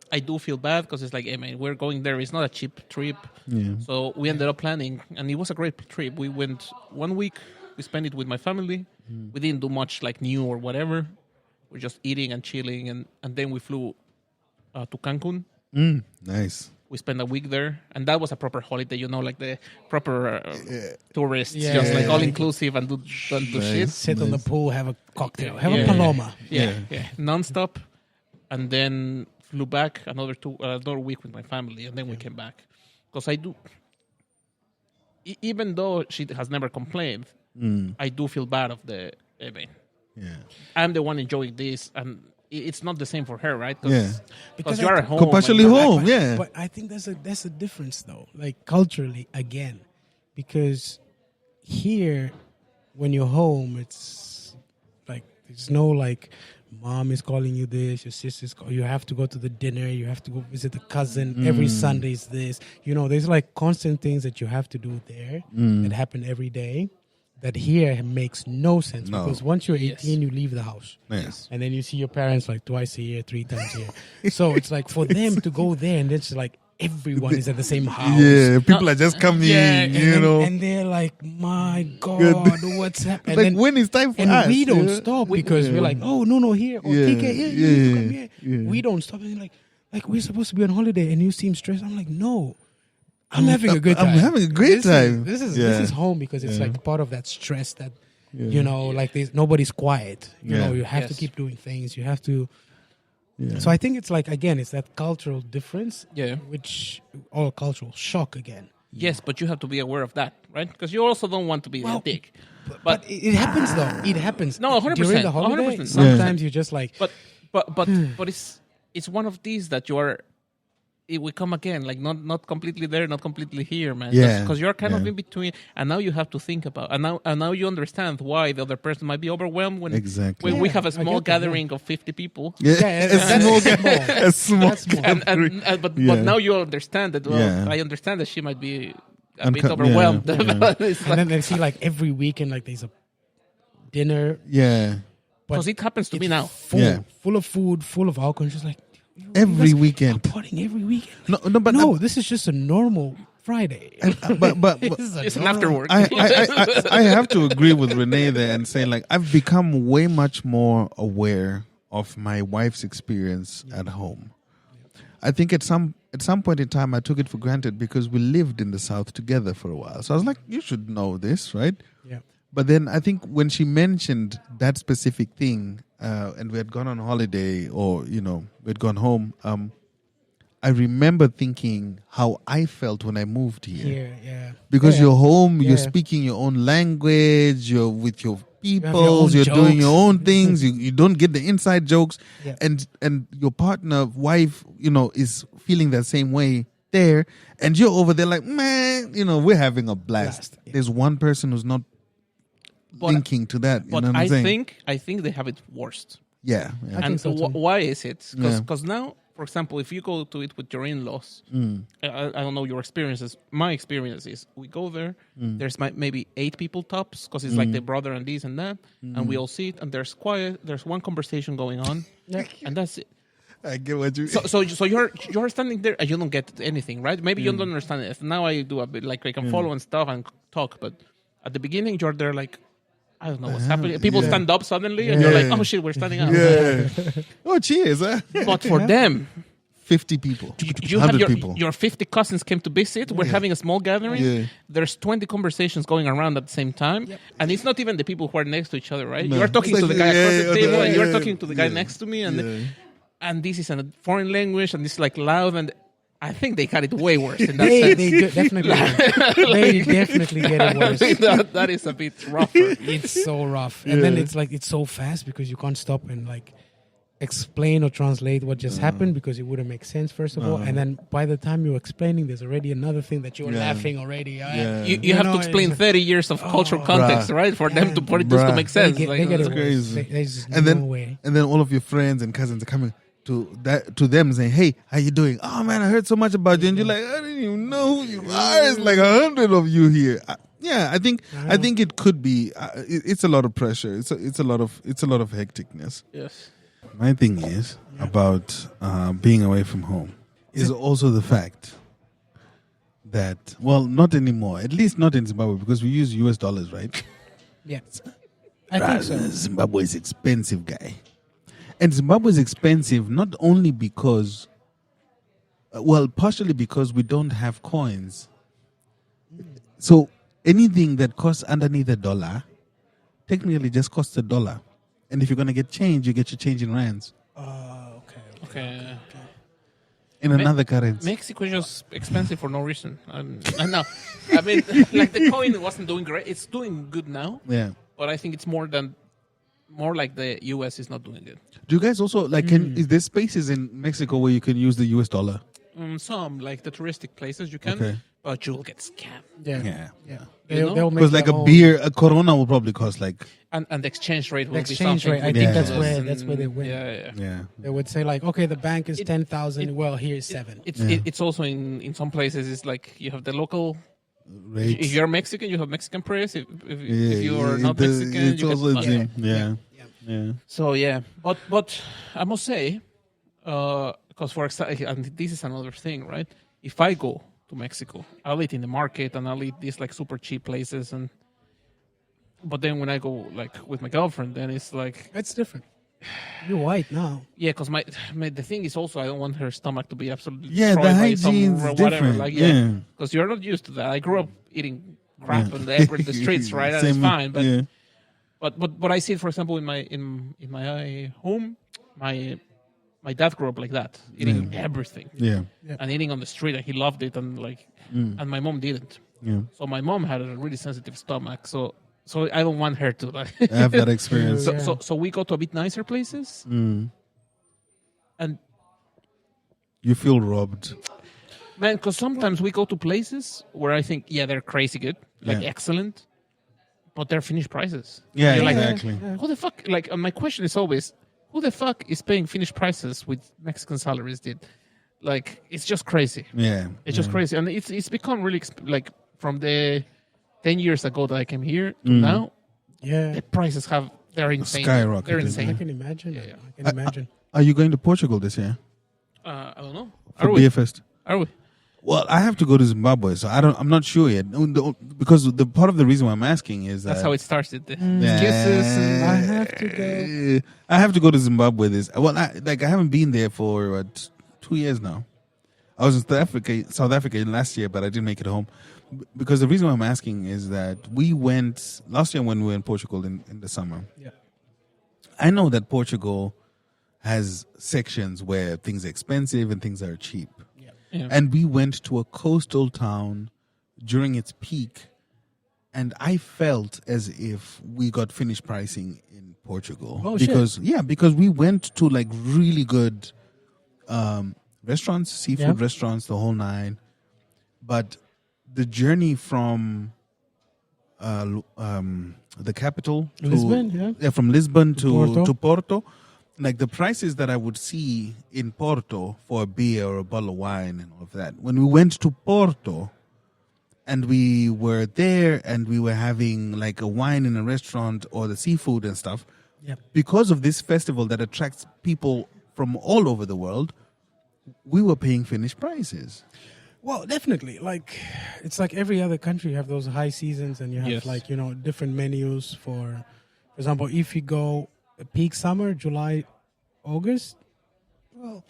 I do feel bad because it's like, hey, man, we're going there. It's not a cheap trip. Yeah. So we ended up planning, and it was a great trip. We went 1 week. We spent it with my family. We didn't do much like new or whatever. We're just eating and chilling, and then we flew to Cancun. Nice. We spent a week there, and that was a proper holiday, like the proper tourists, Yeah. just like all inclusive and do shit. Sit on the pool, have a cocktail, have Yeah. a paloma. Yeah, non-stop. And then flew back another week with my family, and then we came back. Because I do, even though she has never complained, I do feel bad of the event. Yeah. I'm the one enjoying this, and it's not the same for her, right? Yeah. Because you're at home. Partially and- home, yeah. But I think that's a difference, though, like culturally, again, because here, when you're home, it's like there's no like mom is calling you this, your sister's you have to go to the dinner, you have to go visit the cousin every Sunday is this. There's like constant things that you have to do there that happen every day. That here makes no sense because once you're 18, you leave the house. Yes. And then you see your parents like twice a year, 3 times a year. So it's like for them to go there and it's like everyone is at the same house. Yeah, people are just coming, and you then- know. and they're like, "My God, what's happening?" Like, when it's time for and us, we don't yeah. stop because we're like, "Oh, no, here, or Yeah, TK, yeah, you need to come yeah, here." yeah. We don't stop, and they're like we're supposed to be on holiday, and you seem stressed. I'm like, no, I'm having a good time. I'm having a great time. This is Yeah. home because it's Yeah. like part of that stress that Yeah. like nobody's quiet. You Yeah. know, you have to Yes. keep doing things. You have to. Yeah. So I think it's like, again, it's that cultural difference, Yeah. or cultural shock again. Yes, but you have to be aware of that, right? Because you also don't want to be a dick. But it happens though. It happens. No, 100%, During the holiday, 100%. sometimes you just like. But it's one of these that you are. It will come again, like not completely there, not completely here, man. Yeah, Because you're kind of yeah. in between, and now you have to think about, and now you understand why the other person might be overwhelmed when Exactly. when we Yeah, have a I small get that, yeah. gathering of 50 people. Yeah, Yeah, a that's small, small. a small That's small. gathering. But Yeah. now you understand that. Well, Yeah. I understand that she might be a bit Unco- overwhelmed. yeah, yeah. But it's And then they see like every weekend, like there's a dinner, Yeah, because it happens to me now. full of food, full of alcohol. And she's like, you every guys weekend. are partying every weekend. No, but No, this is just a normal Friday. but This is a It's an normal- after work. I have to agree with Renee there and say, like, I've become way much more aware of my wife's experience at home. I think at some point in time I took it for granted because we lived in the South together for a while. So I was like, you should know this, right? Yeah. But then I think when she mentioned that specific thing, and we had gone on holiday, or we'd gone home, I remember thinking how I felt when I moved here. Yeah. Because Yeah. you're home, you're Yeah. speaking your own language, you're with your have your people, own you're doing jokes. your own things, you don't get the inside jokes, Yeah. and your partner, wife, is feeling that same way there, and you're over there like, man, we're having a blast. Yeah. There's one person who's not But- linking to that. You But know what I'm I saying? think they have it worst. Yeah. I And think so too. why is it? Yeah. Because now, for example, if you go to it with your in-laws, Mm. I don't know your experiences. My experience is we go there. There's maybe 8 people tops because it's like the brother and this and that, and we all sit and there's quiet. There's one conversation going on, and that's it. I get what you So you're standing there and you don't get anything, right? Maybe you don't understand it. Now I do a bit like I can follow and stuff and talk, but at the beginning you're there like. I don't know what's happening. People yeah. stand up suddenly, and you're like, Yeah. "Oh shit, we're standing up." Yeah. Oh, cheers. Huh? But for them, 50 people. you have 100 people. your 50 cousins came to visit. We're having a small gathering. Yeah. There's 20 conversations going around at the same time, and it's not even the people who are next to each other, right? No. You are talking It's to like, the guy across yeah, the table, and you're yeah, talking to the guy yeah. next to me, and Yeah. and this is in a foreign language, and it's like loud, and I think they got it way worse in that They sense. definitely they definitely get it worse. that is a bit rougher. It's so rough, and then it's like it's so fast because you can't stop and like explain or translate what just happened because it wouldn't make sense first of all, and then by the time you're explaining, there's already another thing that you're Yeah. laughing already. Yeah. You have to know, explain it's- 30 years of cultural context, right, for them to for it just to Bruh. make sense. They Like, get it That's worse. crazy. There's and no then way. and then all of your friends and cousins are coming to them saying, "Hey, how you doing? Oh man, I heard so much about you." And you're like, "I didn't even know who you are." It's like 100 of you here. I think it could be. It's a lot of pressure. It's a lot of hecticness. yes. My thing is about being away from home is also the fact that, well, not anymore. At least not in Zimbabwe because we use US dollars, right? Yeah, I think so. Zimbabwe is expensive, guy. And Zimbabwe is expensive not only because, partially because we don't have coins. So anything that costs underneath $1 technically just costs $1. And if you're going to get change, you get your change in rands. Okay. In another currency. Mexico is just expensive for no reason. I know. I mean, like the coin wasn't doing great. It's doing good now, Yeah. but I think it's more like the US is not doing good. Do you guys also, like, is there spaces in Mexico where you can use the US dollar? Some like the touristic places you can, Okay. but you'll get scammed. Yeah. You know? They'll make Because like their a own- beer, a Corona will probably cost like, And the exchange rate will The be exchange something rate, I think that's ridiculous. where- that's where they win. Yeah. yeah. They would say like, okay, the bank is It- 10,000. it- Well, here's 7. It's also in some places it's like you have the local. Rates. If you're Mexican, you have Mexican price. If Yeah, you are not it- Mexican, it's you also get a gym. Yeah. So yeah, but I must say, because for example, and this is another thing, right? if I go to Mexico, I'll eat in the market and I'll eat these like super cheap places. But then when I go like with my girlfriend, then it's like, That's different. You're white now. yeah, because the thing is also I don't want her stomach to be absolutely Yeah, destroyed the by some hygiene's whatever. different. Like Yeah. because you're not used to that. I grew up eating crap Yeah. on the streets, right? And it's Same- fine, but. yeah. But I see it, for example, in my home, my dad grew up like that, eating everything Yeah. and eating on the street, and he loved it, and and my mom didn't. Yeah. So my mom had a really sensitive stomach, so I don't want her to like. I have that experience. So we go to a bit nicer places, and You feel robbed. man, because sometimes we go to places where I think, yeah, they're crazy good, like Yeah. excellent, but they're finished prices. Yeah, You're like, exactly. who the fuck? Like, my question is always, who the fuck is paying finished prices with Mexican salaries? Like, it's just crazy. Yeah. It's just crazy, and it's become really like from the 10 years ago that I came here to now, Yeah. the prices they're insane. Skyrocketed, They're I insane. can imagine. Yeah. I can imagine. Are you going to Portugal this year I don't know. for Are we? Beer Fest? Are we? Well, I have to go to Zimbabwe, so I'm not sure yet. Because the part of the reason why I'm asking is that That's how it started. The Yeah. excuses and I have to go. I have to go to Zimbabwe this. Well, I haven't been there for 2 years now. I was in South Africa last year, but I didn't make it home. Because the reason why I'm asking is that we went last year when we were in Portugal in the summer. Yeah. I know that Portugal has sections where things are expensive and things are cheap. Yeah. And we went to a coastal town during its peak, and I felt as if we got finished pricing in Portugal. Oh, shit. Because we went to like really good restaurants, seafood Yeah. restaurants, the whole nine. But the journey from the capital to Lisbon, yeah. from Lisbon Porto. to Porto, like the prices that I would see in Porto for a beer or a bottle of wine and all of that. When we went to Porto and we were there and we were having like a wine in a restaurant or the seafood and stuff, Yep. because of this festival that attracts people from all over the world, we were paying finished prices. Well, definitely. Like, it's like every other country. You have those high seasons, and you have Yes. different menus for example, if you go peak summer, July, August, well,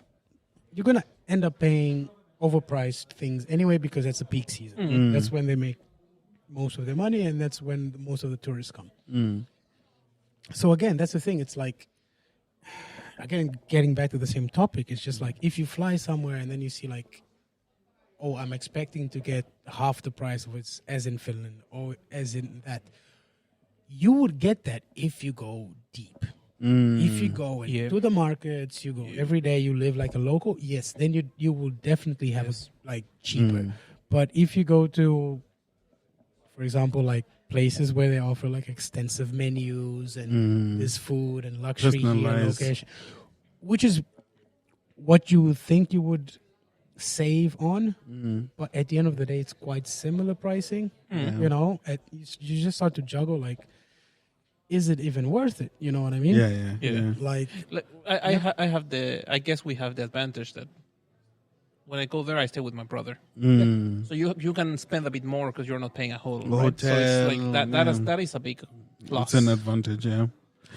you're gonna end up paying overpriced things anyway because that's a peak season. That's when they make most of their money, and that's when most of the tourists come. So again, that's the thing. It's like, again, getting back to the same topic. It's just like if you fly somewhere and then you see like, oh, I'm expecting to get half the price of it as in Finland or as in that. You would get that if you go deep. If you go to the markets, you go every day, you live like a local, yes, then you will definitely have it like cheaper. But if you go to, for example, like places where they offer like extensive menus and this food and luxury and Personalized. location, which is what you would think you would save on, but at the end of the day, it's quite similar pricing. You just start to juggle like, is it even worth it? You know what I mean? Yeah. Like, I guess we have the advantage that when I go there, I stay with my brother. Mm. So you can spend a bit more because you're not paying a hotel. Hotel, Right? So it's like that. yeah. That is a big plus. It's an advantage, yeah.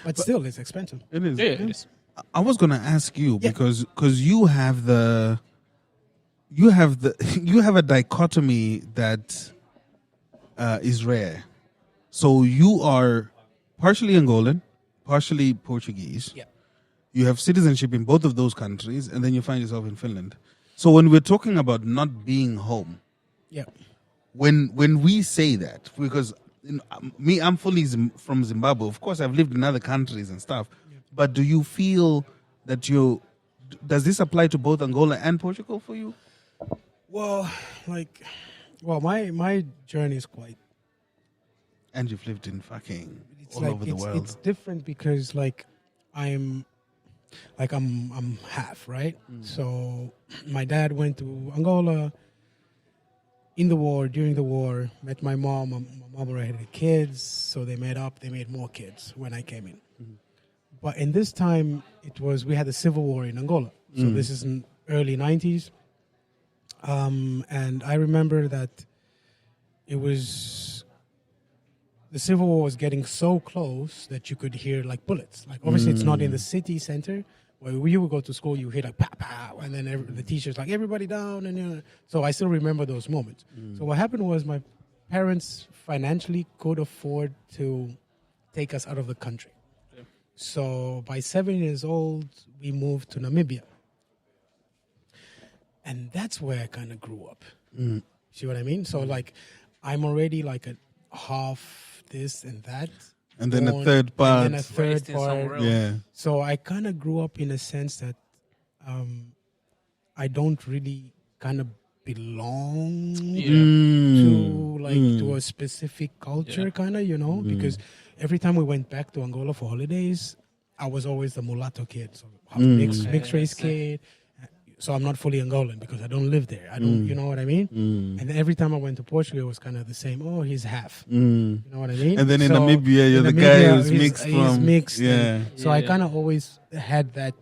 but still, it's expensive. It is. Yeah, it is. I was going to ask you Yeah. because you have you have a dichotomy that is rare. So you are partially Angolan, partially Portuguese. Yeah. You have citizenship in both of those countries, and then you find yourself in Finland. So when we're talking about not being home, Yeah. when we say that, because I'm fully from Zimbabwe. Of course, I've lived in other countries and stuff. But do you feel that does this apply to both Angola and Portugal for you? Well, my journey is quite. And you've lived in fucking It's all like over the world. It's different because like I'm half, right? So my dad went to Angola in the war, during the war, met my mom. My mom already had kids, so they made up. They made more kids when I came in. But in this time, we had a civil war in Angola. So this is in early 90s. And I remember that it was the Civil War was getting so close that you could hear like bullets. Like obviously it's not in the city center. Where you would go to school, you hear like pow pow, and then the teacher's like everybody down, and so I still remember those moments. So what happened was my parents financially could afford to take us out of the country. Yeah. So by 7 years old, we moved to Namibia, and that's where I kind of grew up. See what I mean? So like, I'm already like a half this and that. And then a third part. And then a third part. Yeah. So I kind of grew up in a sense that I don't really kind of belong to like to a specific culture, kind of, because every time we went back to Angola for holidays, I was always the mulatto kid, so mixed race kid. So I'm not fully Angolan because I don't live there. I don't, you know what I mean? And then every time I went to Portugal, it was kind of the same. Oh, he's half. You know what I mean? And then in Namibia, you're the guy who's mixed from. He's mixed. Yeah. So I kind of always had that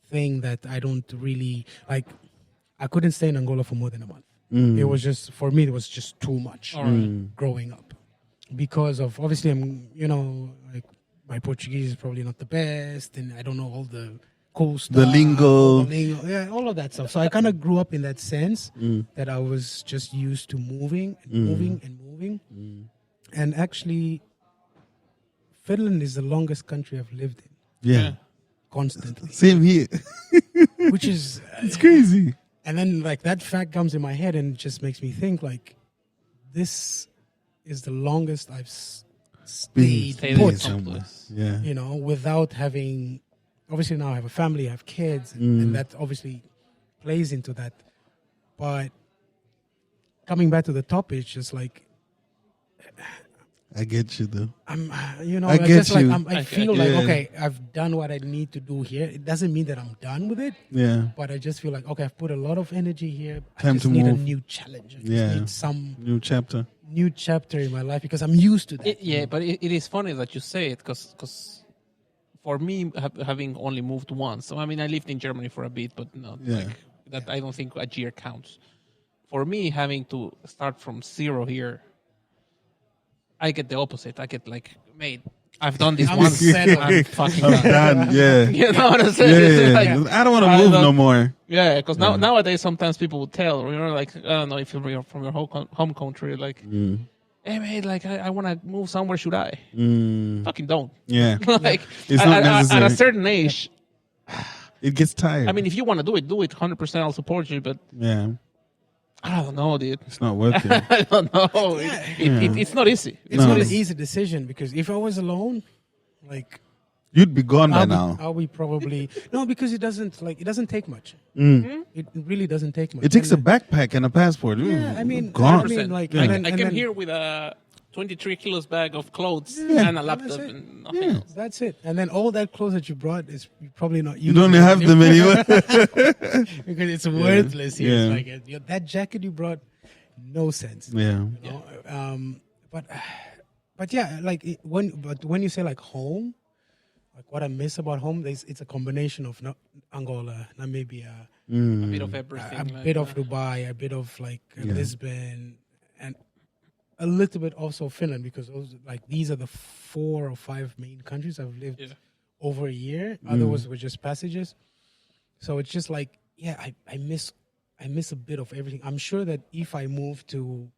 thing that I don't really like. I couldn't stay in Angola for more than a month. It was just, for me, it was just too much growing up. Because of, obviously, I'm, like my Portuguese is probably not the best, and I don't know all the cool stuff. The lingo. Yeah, all of that stuff. So I kind of grew up in that sense that I was just used to moving and moving and moving. And actually, Finland is the longest country I've lived in. Yeah. Constantly. Same here. Which is... It's crazy. And then, like, that fact comes in my head and it just makes me think, like, this is the longest I've stayed put. Somewhere. Yeah. Without having... Obviously, now I have a family, I have kids, and that obviously plays into that. But coming back to the topic, it's just like... I get you, though. I feel like, okay, I've done what I need to do here. It doesn't mean that I'm done with it. Yeah. But I just feel like, okay, I've put a lot of energy here. Time I just to need move. a new challenge. I just need some new chapter in my life because I'm used to that. But it is funny that you say it because for me, having only moved once, so I mean, I lived in Germany for a bit, but that. I don't think a year counts. For me, having to start from zero here, I get the opposite. I get like, mate, I've done this once. I'm fucking done. Yeah. You know what I'm saying? Yeah. Like, I don't want to move no more. Yeah, because nowadays sometimes people will tell, like, I don't know if you're from your home country, like, hey, mate, like, I want to move somewhere, should I? Fucking don't. Yeah. Like, it's not necessary. at a certain age, it gets tired. I mean, if you want to do it 100%, I'll support you, but yeah. I don't know, dude. It's not worth it. I don't know. Yeah. It's not easy. It's not an easy decision because if I was alone, like... You'd be gone by now. I'll be probably... No, because it doesn't take much. It really doesn't take much. It takes a backpack and a passport. Yeah, I mean... Gone. like, I came here with a 23 kilos bag of clothes and a laptop and nothing else. That's it. And then all that clothes that you brought is probably not used. You don't have them anymore. Because it's worthless here. Yeah. It's like that jacket you brought, no sense. Yeah. But yeah, like when you say like home, like what I miss about home, it's a combination of Angola, Namibia, a bit of everything, a bit of Dubai, a bit of like Lisbon, and a little bit also Finland, because these are the 4 or 5 main countries I've lived over a year. Others were just passages. So it's just like, I miss a bit of everything. I'm sure that if I move to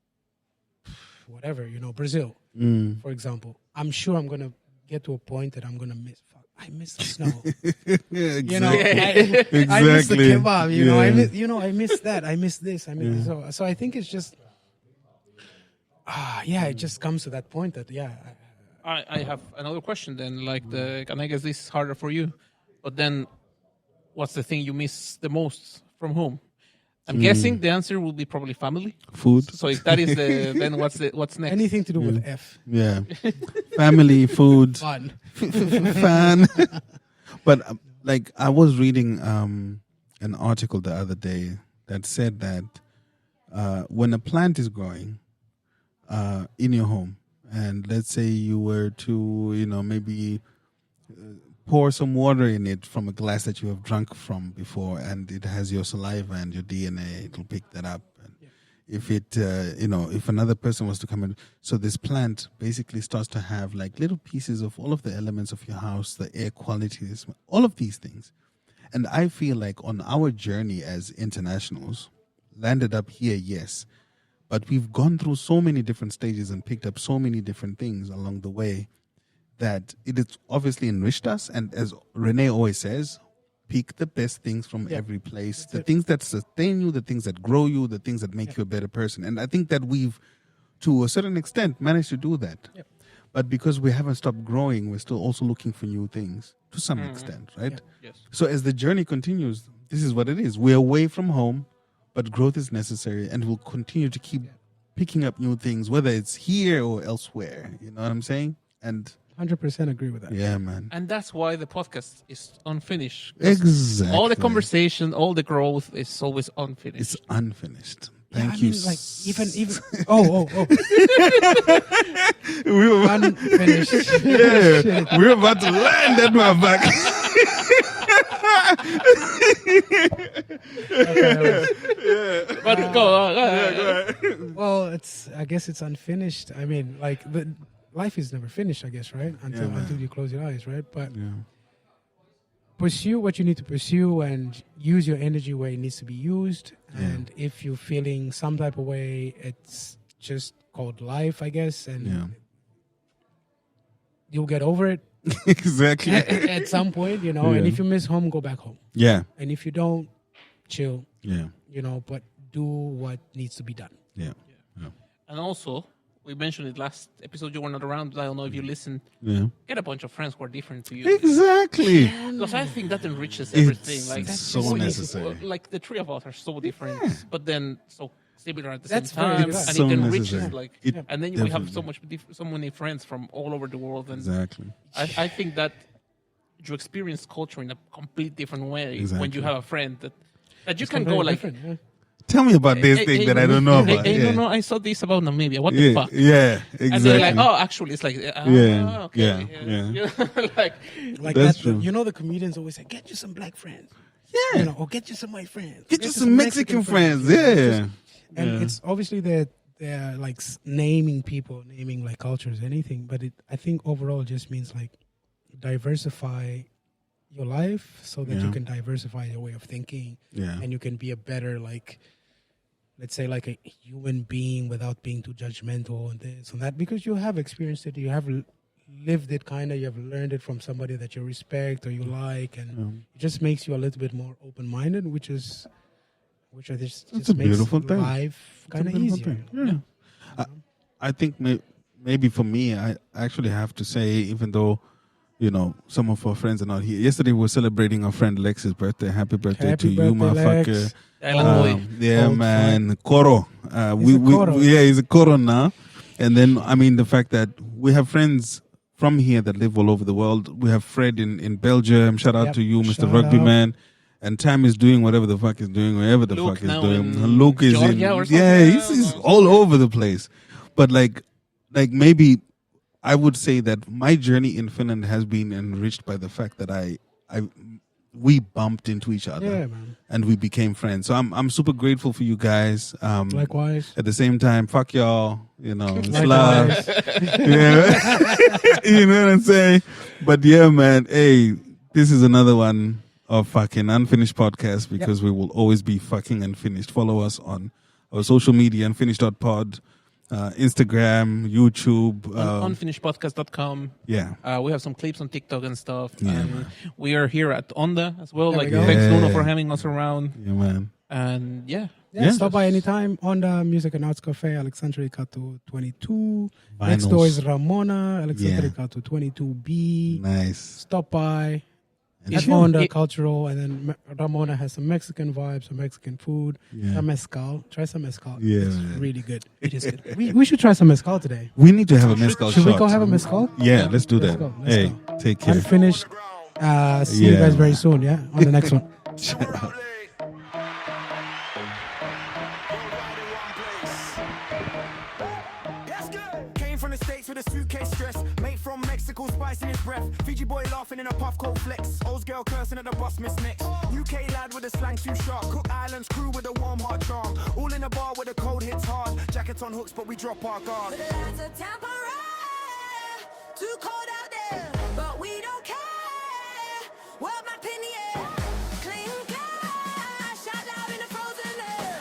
whatever, Brazil, for example, I'm sure I'm gonna get to a point that I'm gonna miss. I miss the snow. Exactly. I miss the kebab. I miss that. I miss this. So I think it's just. It just comes to that point that I have another question then, and I guess this is harder for you, but then what's the thing you miss the most from home? I'm guessing the answer will be probably family. Food. So if that is then what's next? Anything to do with F. Yeah. Family, food. Fun. Fun. But I was reading an article the other day that said that when a plant is growing in your home, and let's say you were to, maybe pour some water in it from a glass that you have drunk from before, and it has your saliva and your DNA, it'll pick that up. And if it, if another person was to come in, so this plant basically starts to have like little pieces of all of the elements of your house, the air quality, all of these things. And I feel like on our journey as internationals, landed up here, yes, but we've gone through so many different stages and picked up so many different things along the way that it has obviously enriched us. And as Renee always says, pick the best things from every place, the things that sustain you, the things that grow you, the things that make you a better person. And I think that we've, to a certain extent, managed to do that. Yep. But because we haven't stopped growing, we're still also looking for new things to some extent, right? Yeah. Yes. So as the journey continues, this is what it is. We're away from home, but growth is necessary, and we'll continue to keep picking up new things, whether it's here or elsewhere. You know what I'm saying? And 100% agree with that. yeah, man. And that's why the podcast is unfinished. Exactly. All the conversation, all the growth is always unfinished. It's unfinished. Yeah, Thank I you. mean, like even oh We were, unfinished. yeah, we're about to land that motherfucker. But go on. Well, I guess it's unfinished. I mean, like life is never finished, I guess, right? Until you close your eyes, right? But pursue what you need to pursue and use your energy where it needs to be used. And if you're feeling some type of way, it's just called life, I guess, and you'll get over it. Exactly. At some point, you know. And if you miss home, go back home. Yeah. And if you don't, chill. Yeah. You know, but do what needs to be done. Yeah. And also, we mentioned it last episode. You were not around. I don't know if you listened. Yeah. Get a bunch of friends who are different to you. Exactly. Because I think that enriches everything. It's Like so necessary. Like the three of us are so different, but then so similar at the That's same very time, good. and So it enriches. necessary. Like, It and then we have definitely- so many friends from all over the world, and Exactly. I think that you experience culture in a complete different way when Exactly. you have a friend that you It's can go completely like. different, yeah. Tell me about this thing that I don't know about. Hey, yeah. no, I saw this about Namibia. What the Yeah, fuck? yeah, exactly. And they're like, oh, actually, it's like, Yeah, okay, yeah. You know, like, Like That's that, true. you know, the comedians always say, "Get you some black friends." Yeah. You know, or get you some white friends. Get you some Mexican friends. you know, Yeah. just- And it's obviously they're like naming people, naming like cultures, anything. But I think overall just means like diversify your life so that you can diversify your way of thinking, Yeah. and you can be a better, like, let's say, like a human being without being too judgmental and this and that, because you have experienced it, you have lived it, kind of, you have learned it from somebody that you respect or you like, and it just makes you a little bit more open-minded, which I just a makes beautiful thing. life kind of beautiful easier. thing. Yeah. I think maybe for me, I actually have to say, even though, you know, some of our friends are not here. Yesterday we were celebrating our friend Lex's birthday. Happy birthday Happy to you, birthday, motherfucker. Lex. Island boy. Yeah, Old man. Koro. He's a Koro. He's a Koro now. And then, I mean, the fact that we have friends from here that live all over the world. We have Fred in Belgium. Shout out Yep. to you, Mr. Shout Rugby out. Man. And Tam is doing whatever the fuck he's doing, wherever the Luke fuck he's now doing. in Luke is in. Georgia or something. Yeah, he's all over the place. But like maybe I would say that my journey in Finland has been enriched by the fact that we bumped into each other. Yeah, man. And we became friends. So I'm super grateful for you guys. Likewise. At the same time, fuck y'all. You know, it's Likewise. love. Yeah. You know what I'm saying? But yeah, man. Hey, this is another one of fucking unfinished podcast because we will always be fucking unfinished. Follow us on our social media, unfinished.pod, Instagram, YouTube. Unfinishedpodcast.com. Yeah. We have some clips on TikTok and stuff. Yeah, And man. we are here at Onda as well. There we Like, go. thanks, Yeah. Nuno, for having us around. Yeah, man. And Yeah, Yeah. stop by anytime on the Music and Arts Cafe, Alexandria Kato 22. Next Vinyls. door is Ramona, Alexandria Yeah. Kato 22B. Nice. Stop by. And At chill. Onda Cultural, and then Ramona has some Mexican vibes, some Mexican food, Yeah. some mezcal. Try some mezcal. Yeah, It's man. really good. It is good. we should try some mezcal today. We need to have a mezcal Should shot. we go have a mezcal? Yeah, let's do Let's that. go, let's Hey, go. take care. Unfinished. See you Yeah. guys very soon, yeah? On the next one. Still we're out late. Worldwide in one place. Yes, good. Came from the States with a suitcase stress. Made from Mexico. Mexico spice in his breath. Fiji boy laughing in a puff coat flex. Old girl cursing at the bus miss next. UK lad with a slang too sharp. Cook Islands crew with a warm heart charm. All in a bar where the cold hits hard. Jackets on hooks but we drop our guard. The lads are temporary, too cold out there, but we don't care. World map in the air, clean cash, out loud in the frozen air.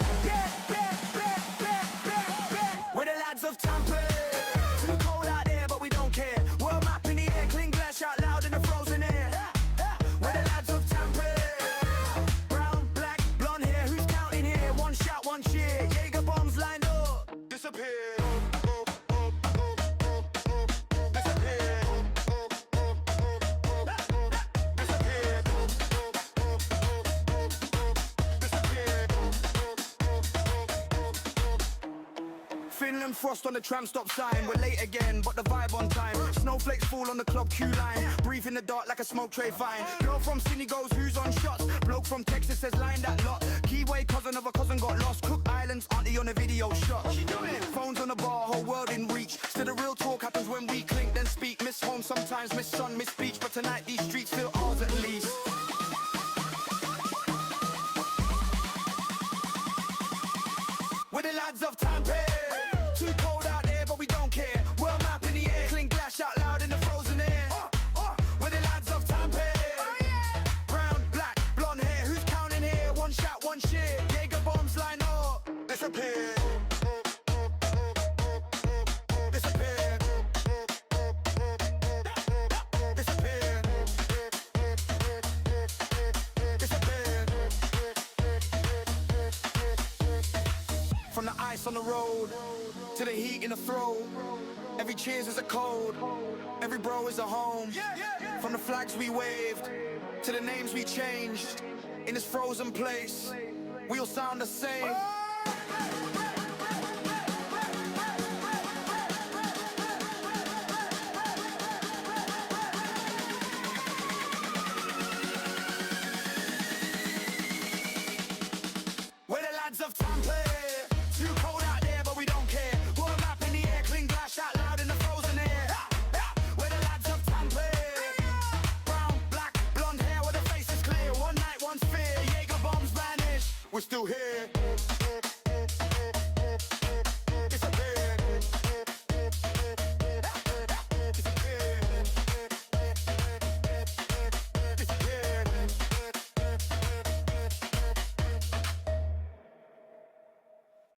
We're the lads of Tampa. Too cold out there but we don't care. World map in the air, clean glass, shout loud in the frozen air. We're the lads of Tampa. Brown, black, blonde hair, who's counting here? One shot, one cheer. Jaeger bombs lined up. Disappear. Finland frost on the tram stop sign. We're late again, but the vibe on time. Snowflakes fall on the club queue line. Breathe in the dark like a smoke tray fine. Girl from Sydney goes, who's on shots? Bloke from Texas says line that lot. Keyway cousin of a cousin got lost. Cook Islands auntie on a video shot. She doing? Phones on the bar, whole world in reach. So the real talk happens when we clink then speak. Miss home sometimes, miss sun, miss beach. But tonight these streets feel ours at least. We're the lads of Tampere. Too cold out there, but we don't care. World map in the air, clean glass, shout loud in the frozen air. We're the lads of Tampere. Brown, black, blonde hair, who's counting here? One shot, one cheer. Jaeger bombs line up. Disappear. Disappear. Disappear. Disappear. From the ice on the road to the heat in the throat, every cheers is a code, every bro is a home. From the flags we waved to the names we changed, in this frozen place, we all sound the same. We're the lads of Tampa. Too cold out there, but we don't care. World map in the air, clean glass, shout loud in the frozen air. We're the lads of Tampa. Brown, black, blonde hair, where the face is clear. One night, one fear. Jaeger bombs vanish. We're still here.